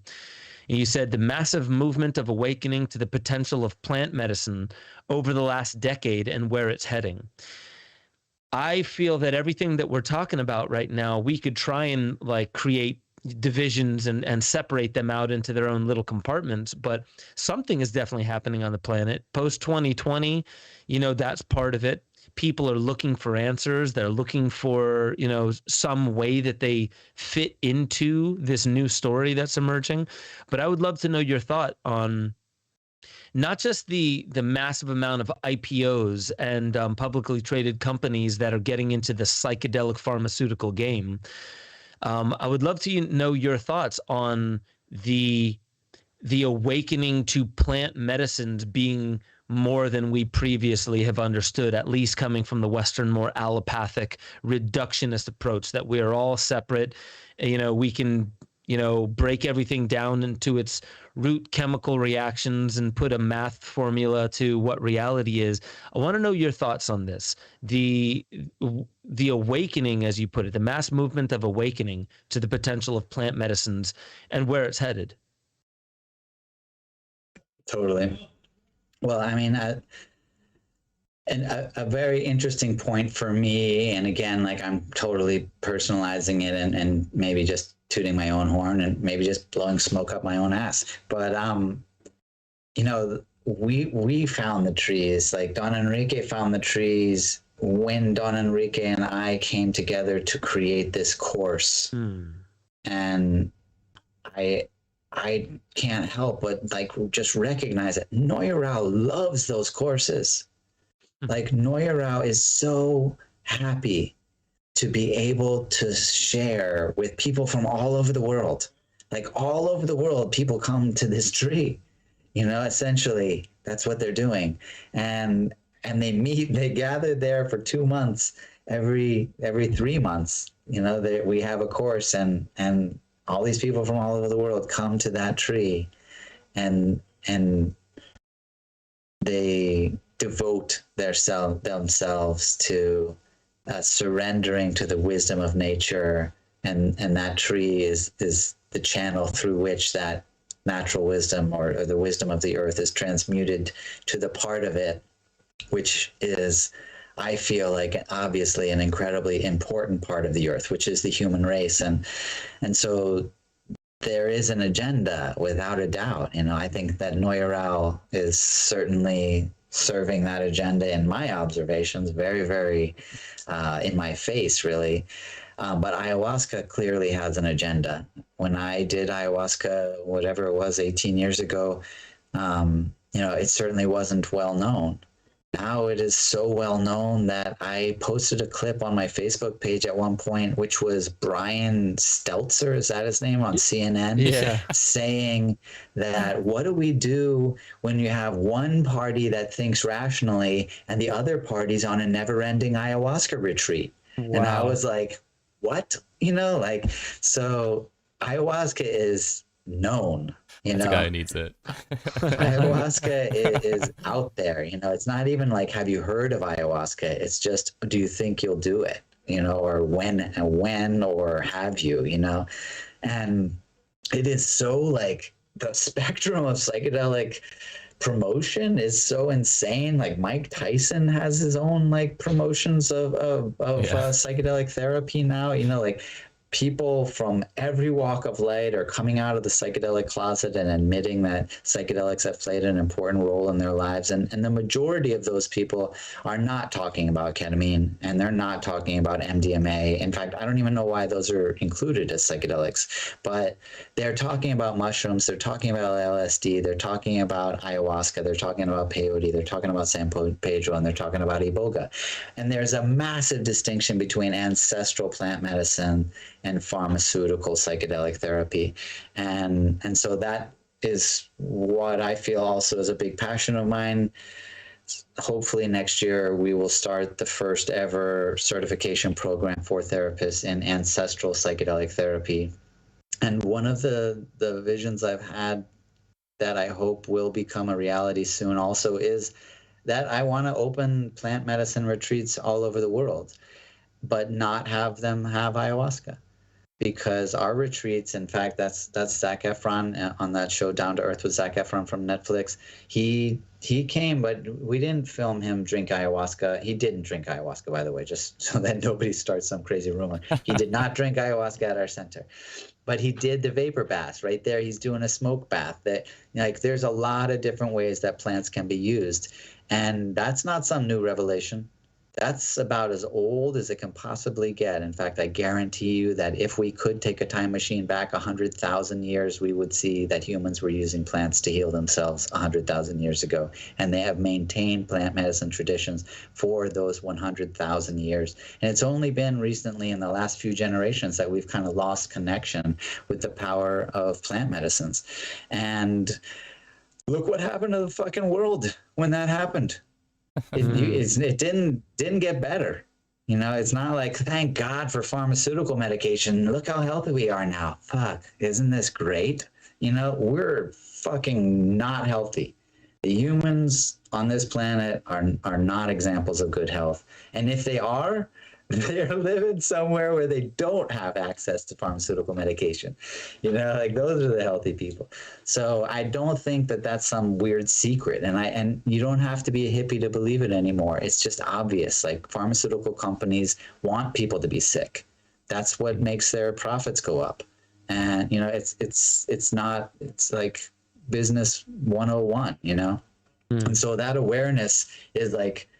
You said the massive movement of awakening to the potential of plant medicine over the last decade and where it's heading. I feel that everything that we're talking about right now, we could try and like create divisions and separate them out into their own little compartments, but something is definitely happening on the planet. Post 2020, that's part of it. People are looking for answers. They're looking for, some way that they fit into this new story that's emerging. But I would love to know your thought on not just the massive amount of IPOs and publicly traded companies that are getting into the psychedelic pharmaceutical game. I would love to know your thoughts on the awakening to plant medicines being more than we previously have understood, at least coming from the Western, more allopathic, reductionist approach, that we are all separate. We can, break everything down into its root chemical reactions and put a math formula to what reality is. I want to know your thoughts on this. The awakening, as you put it, the mass movement of awakening to the potential of plant medicines and where it's headed. Totally. Well, I mean, a very interesting point for me, and again, like, I'm totally personalizing it and maybe just tooting my own horn and maybe just blowing smoke up my own ass. But, we found the trees, like Don Enrique found the trees when Don Enrique and I came together to create this course. And I can't help but like just recognize that Noya Rao loves those courses. Like, Noya Rao is so happy to be able to share with people from all over the world. Like, all over the world, people come to this tree. Essentially, that's what they're doing. And they gather there for 2 months, every 3 months. We have a course, and all these people from all over the world come to that tree, and they devote themselves to surrendering to the wisdom of nature, and that tree is the channel through which that natural wisdom or the wisdom of the earth is transmuted to the part of it, which is, I feel like, obviously an incredibly important part of the earth, which is the human race. And so there is an agenda, without a doubt. I think that Noya Rao is certainly serving that agenda in my observations, very, very in my face, really. But ayahuasca clearly has an agenda. When I did ayahuasca, whatever it was, 18 years ago, it certainly wasn't well known. Now it is so well known that I posted a clip on my Facebook page at one point, which was Brian Stelter, is that his name, on CNN, saying that what do we do when you have one party that thinks rationally and the other party's on a never-ending ayahuasca retreat? Wow. And I was like, what? So ayahuasca is known. That's a guy who needs it. Ayahuasca is out there. It's not even like, have you heard of ayahuasca? It's just, do you think you'll do it? Or when, or have you? And it is so, like, the spectrum of psychedelic promotion is so insane. Like, Mike Tyson has his own, like, promotions of psychedelic therapy now. people from every walk of life are coming out of the psychedelic closet and admitting that psychedelics have played an important role in their lives. And the majority of those people are not talking about ketamine, and they're not talking about MDMA. In fact, I don't even know why those are included as psychedelics, but they're talking about mushrooms, they're talking about LSD, they're talking about ayahuasca, they're talking about peyote, they're talking about San Pedro, and they're talking about iboga. And there's a massive distinction between ancestral plant medicine and pharmaceutical psychedelic therapy. And so that is what I feel also is a big passion of mine. Hopefully next year we will start the first ever certification program for therapists in ancestral psychedelic therapy. And one of the visions I've had that I hope will become a reality soon also is that I want to open plant medicine retreats all over the world, but not have them have ayahuasca. Because our retreats, in fact, that's Zac Efron on that show Down to Earth with Zac Efron from Netflix. He came, but we didn't film him drink ayahuasca. He didn't drink ayahuasca, by the way, just so that nobody starts some crazy rumor. He did not drink ayahuasca at our center, but he did the vapor bath right there. He's doing a smoke bath. That, like, there's a lot of different ways that plants can be used, and that's not some new revelation. That's about as old as it can possibly get. In fact, I guarantee you that if we could take a time machine back 100,000 years, we would see that humans were using plants to heal themselves 100,000 years ago. And they have maintained plant medicine traditions for those 100,000 years. And it's only been recently in the last few generations that we've kind of lost connection with the power of plant medicines. And look what happened to the fucking world when that happened. It didn't get better. You know, it's not like, thank God for pharmaceutical medication. Look how healthy we are now. Fuck, isn't this great? You know, we're fucking not healthy. The humans on this planet are not examples of good health. And if they are, they're living somewhere where they don't have access to pharmaceutical medication. You know, like, those are the healthy people. So I don't think that that's some weird secret. And you don't have to be a hippie to believe it anymore. It's just obvious. Like, pharmaceutical companies want people to be sick. That's what makes their profits go up. And, you know, it's like business 101, you know? And so that awareness is like,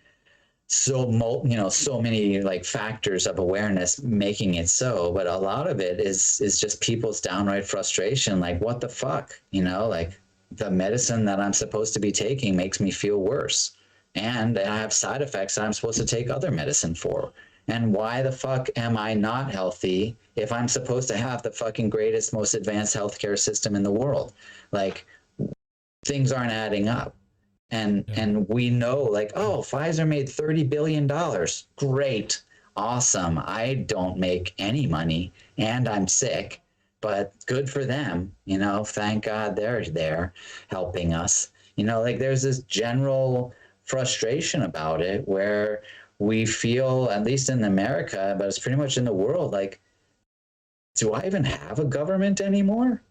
so many like factors of awareness making it so, but a lot of it is just people's downright frustration. Like, what the fuck, you know, like, the medicine that I'm supposed to be taking makes me feel worse, and I have side effects that I'm supposed to take other medicine for. And why the fuck am I not healthy if I'm supposed to have the fucking greatest, most advanced healthcare system in the world? Like, things aren't adding up. And we know, like, oh, Pfizer made $30 billion. Great. Awesome. I don't make any money and I'm sick, but good for them. You know, thank God they're there helping us. You know, like, there's this general frustration about it where we feel, at least in America, but it's pretty much in the world, like, do I even have a government anymore?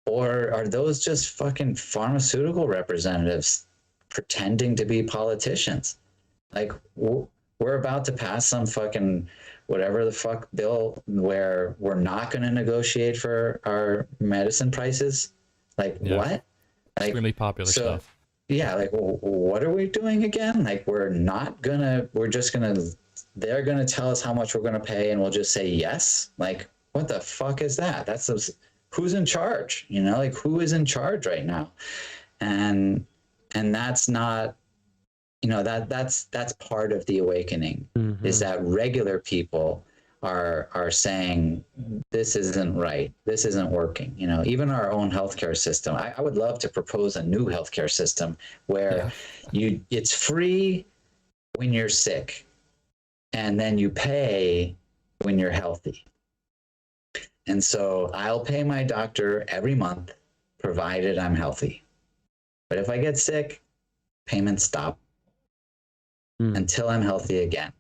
Or are those just fucking pharmaceutical representatives pretending to be politicians? Like, we're about to pass some fucking whatever the fuck bill where we're not going to negotiate for our medicine prices. Like, what? Like, extremely popular stuff. Yeah, like, what are we doing again? Like, they're going to tell us how much we're going to pay and we'll just say yes? Like, what the fuck is that? Who's in charge? You know, like, who is in charge right now? And that's not, you know, that's part of the awakening, is that regular people are saying, this isn't right, this isn't working. You know, even our own healthcare system. I would love to propose a new healthcare system where it's free when you're sick, and then you pay when you're healthy. And so I'll pay my doctor every month, provided I'm healthy. But if I get sick, payments stop until I'm healthy again.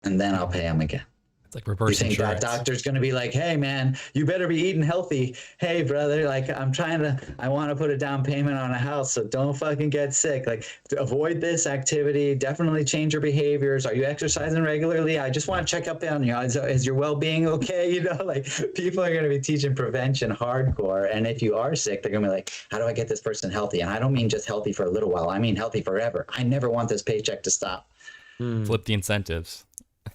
And then I'll pay them again. It's like reverse You think insurance. that doctor's going to be like, hey, man, you better be eating healthy. Hey, brother, like I want to put a down payment on a house, so don't fucking get sick. Like, avoid this activity. Definitely change your behaviors. Are you exercising regularly? I just want to check up on you. Is your well-being okay? You know, like, people are going to be teaching prevention hardcore. And if you are sick, they're going to be like, how do I get this person healthy? And I don't mean just healthy for a little while. I mean healthy forever. I never want this paycheck to stop. Flip the incentives.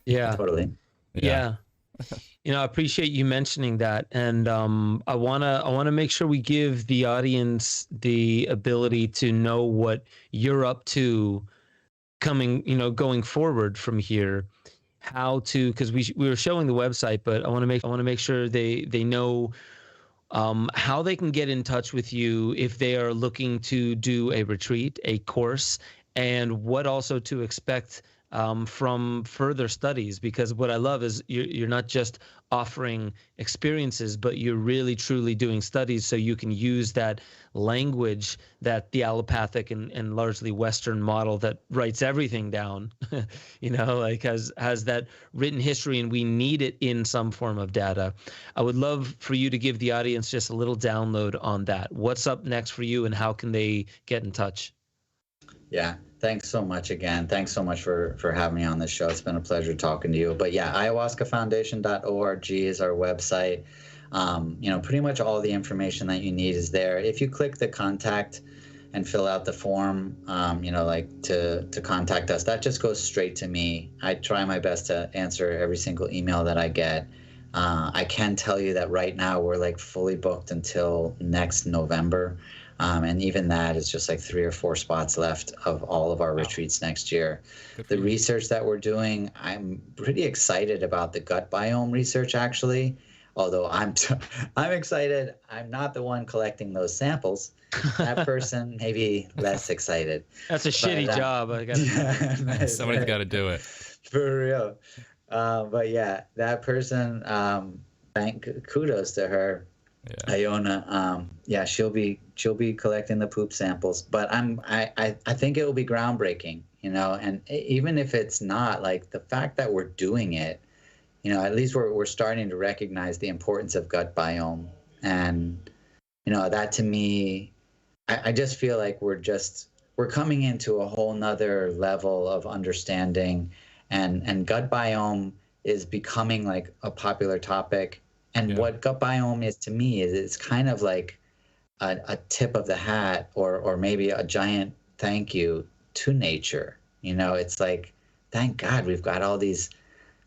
Yeah. Totally. Yeah. I appreciate you mentioning that. And I wanna make sure we give the audience the ability to know what you're up to going forward from here. How to, because we were showing the website, but I want to make sure they know how they can get in touch with you if they are looking to do a retreat, a course, and what also to expect from further studies. Because what I love is you're not just offering experiences, but you're really truly doing studies, so you can use that language that the allopathic and largely Western model that writes everything down, like has that written history, and we need it in some form of data. I would love for you to give the audience just a little download on that. What's up next for you, and how can they get in touch? Yeah. Thanks so much again. Thanks so much for having me on this show. It's been a pleasure talking to you. But yeah, ayahuascafoundation.org is our website. Pretty much all the information that you need is there. If you click the contact and fill out the form, to contact us, that just goes straight to me. I try my best to answer every single email that I get. I can tell you that right now we're like fully booked until next November. And even that is just like 3 or 4 spots left of all of our retreats next year. The research that we're doing, I'm pretty excited about the gut biome research, actually. Although I'm excited, I'm not the one collecting those samples. That person may be less excited. That's a shitty job. I got Somebody's got to do it. For real. But yeah, that person, kudos to her. Yeah. Iona, she'll be collecting the poop samples, but I think it will be groundbreaking, and even if it's not, like, the fact that we're doing it, at least we're starting to recognize the importance of gut biome, and that to me, I just feel like we're coming into a whole nother level of understanding, and gut biome is becoming like a popular topic. And what gut biome is to me is it's kind of like a tip of the hat or maybe a giant thank you to nature. It's like, thank God we've got all these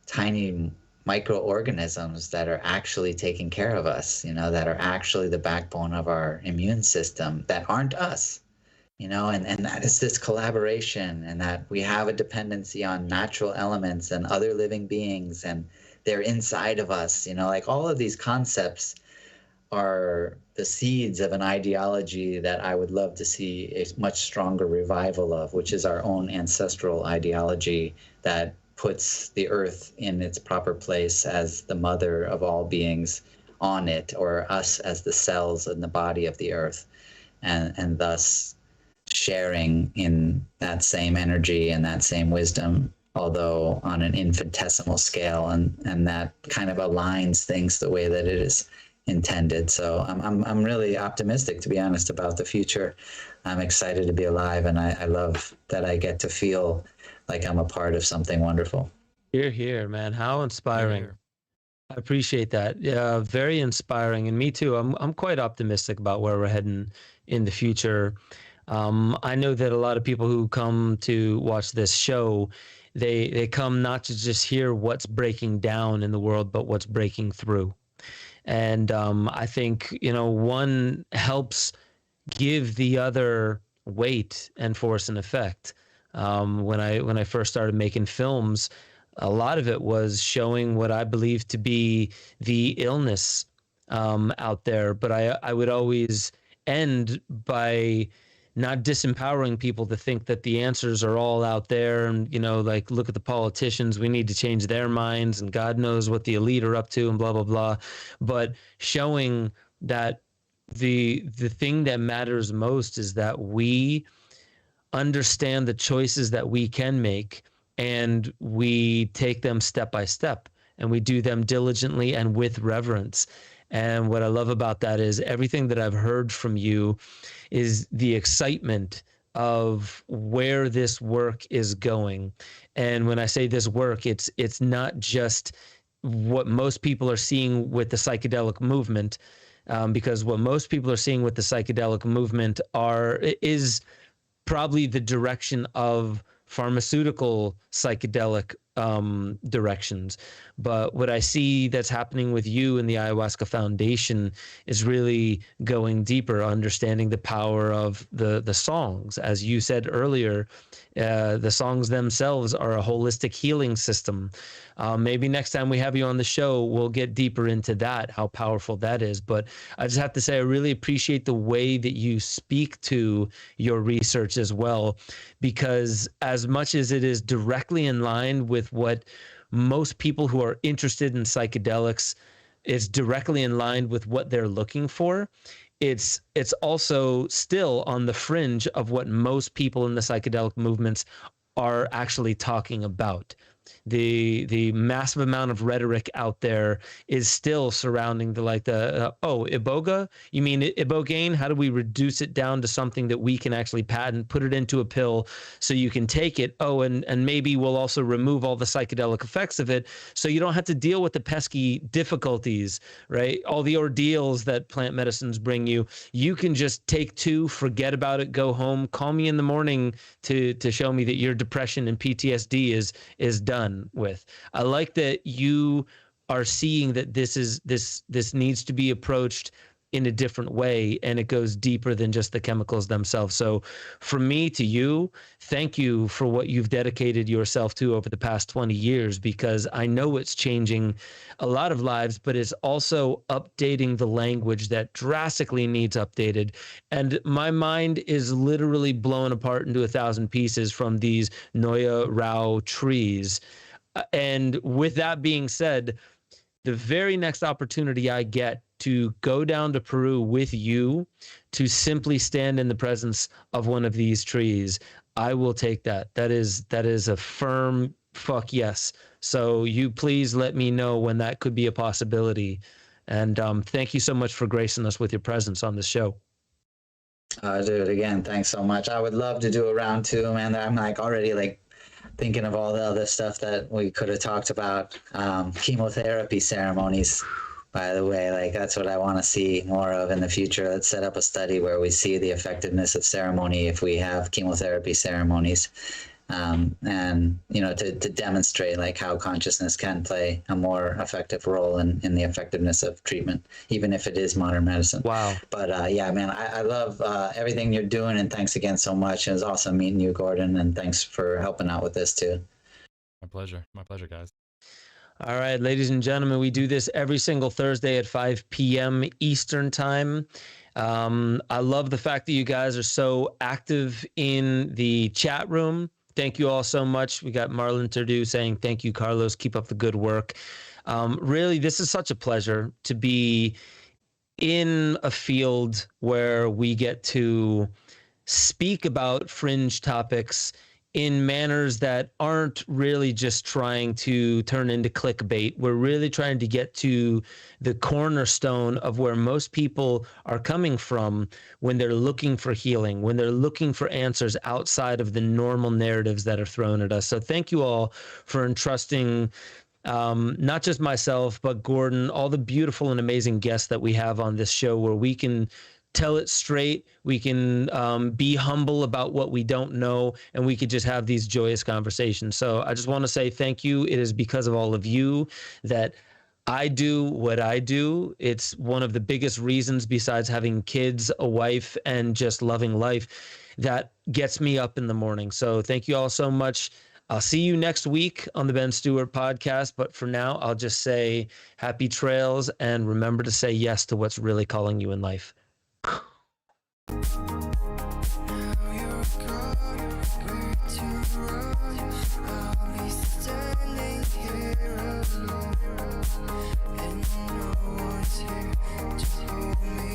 tiny microorganisms that are actually taking care of us, that are actually the backbone of our immune system, that aren't us, and that is this collaboration, and that we have a dependency on natural elements and other living beings, and they're inside of us, like all of these concepts are the seeds of an ideology that I would love to see a much stronger revival of, which is our own ancestral ideology that puts the earth in its proper place as the mother of all beings on it, or us as the cells in the body of the earth, and thus sharing in that same energy and that same wisdom, although on an infinitesimal scale, and that kind of aligns things the way that it is intended. So I'm really optimistic, to be honest, about the future. I'm excited to be alive, and I love that I get to feel like I'm a part of something wonderful. Hear, hear, man. How inspiring. I appreciate that. Yeah, very inspiring. And me too. I'm quite optimistic about where we're heading in the future. I know that a lot of people who come to watch this show, they come not to just hear what's breaking down in the world, but what's breaking through. And I think, one helps give the other weight and force and effect. When I first started making films, a lot of it was showing what I believe to be the illness out there. But I would always end by not disempowering people to think that the answers are all out there, and like, look at the politicians, we need to change their minds, and God knows what the elite are up to, and blah blah blah. But showing that the thing that matters most is that we understand the choices that we can make, and we take them step by step. and we do them diligently and with reverence. And what I love about that is everything that I've heard from you is the excitement of where this work is going. And when I say this work, it's not just what most people are seeing with the psychedelic movement, because what most people are seeing with the psychedelic movement is probably the direction of pharmaceutical psychedelic directions. But what I see that's happening with you and the Ayahuasca Foundation is really going deeper, understanding the power of the songs. As you said earlier, the songs themselves are a holistic healing system. Maybe next time we have you on the show, we'll get deeper into that, how powerful that is. But I just have to say, I really appreciate the way that you speak to your research as well, because as much as it is directly in line with what most people who are interested in psychedelics, is directly in line with what they're looking for, it's also still on the fringe of what most people in the psychedelic movements are actually talking about. The massive amount of rhetoric out there is still surrounding the iboga? You mean ibogaine? How do we reduce it down to something that we can actually patent, put it into a pill so you can take it? Oh, and maybe we'll also remove all the psychedelic effects of it so you don't have to deal with the pesky difficulties, right? All the ordeals that plant medicines bring you. You can just take two, forget about it, go home, call me in the morning to show me that your depression and PTSD is done with. I like that you are seeing that this needs to be approached in a different way, and it goes deeper than just the chemicals themselves. So from me to you, thank you for what you've dedicated yourself to over the past 20 years, because I know it's changing a lot of lives, but it's also updating the language that drastically needs updated. And my mind is literally blown apart into 1,000 pieces from these Noya Rao trees. And with that being said, the very next opportunity I get to go down to Peru with you to simply stand in the presence of one of these trees, I will take that. That is a firm fuck yes. So you please let me know when that could be a possibility. And thank you so much for gracing us with your presence on this show. Dude, again, thanks so much. I would love to do a round two, man. I'm already thinking of all the other stuff that we could have talked about. Chemotherapy ceremonies, by the way, that's what I want to see more of in the future. Let's set up a study where we see the effectiveness of ceremony if we have chemotherapy ceremonies, and to demonstrate how consciousness can play a more effective role in the effectiveness of treatment, even if it is modern medicine. Wow. But yeah, man, I love everything you're doing, and thanks again so much. It was awesome meeting you, Gordon, and thanks for helping out with this too. My pleasure, guys. All right, ladies and gentlemen, we do this every single Thursday at 5 p.m. Eastern time. I love the fact that you guys are so active in the chat room. Thank you all so much. We got Marlon Terdu saying, thank you, Carlos. Keep up the good work. Really, this is such a pleasure to be in a field where we get to speak about fringe topics in manners that aren't really just trying to turn into clickbait. We're really trying to get to the cornerstone of where most people are coming from when they're looking for healing, when they're looking for answers outside of the normal narratives that are thrown at us. So thank you all for entrusting not just myself, but Gordon, all the beautiful and amazing guests that we have on this show, where we can tell it straight, we can be humble about what we don't know, and we could just have these joyous conversations. So I just want to say thank you. It is because of all of you that I do what I do. It's one of the biggest reasons, besides having kids, a wife, and just loving life, that gets me up in the morning. So thank you all so much. I'll see you next week on the Ben Stewart Podcast. But for now, I'll just say happy trails, and remember to say yes to what's really calling you in life. And no one's here to hold me.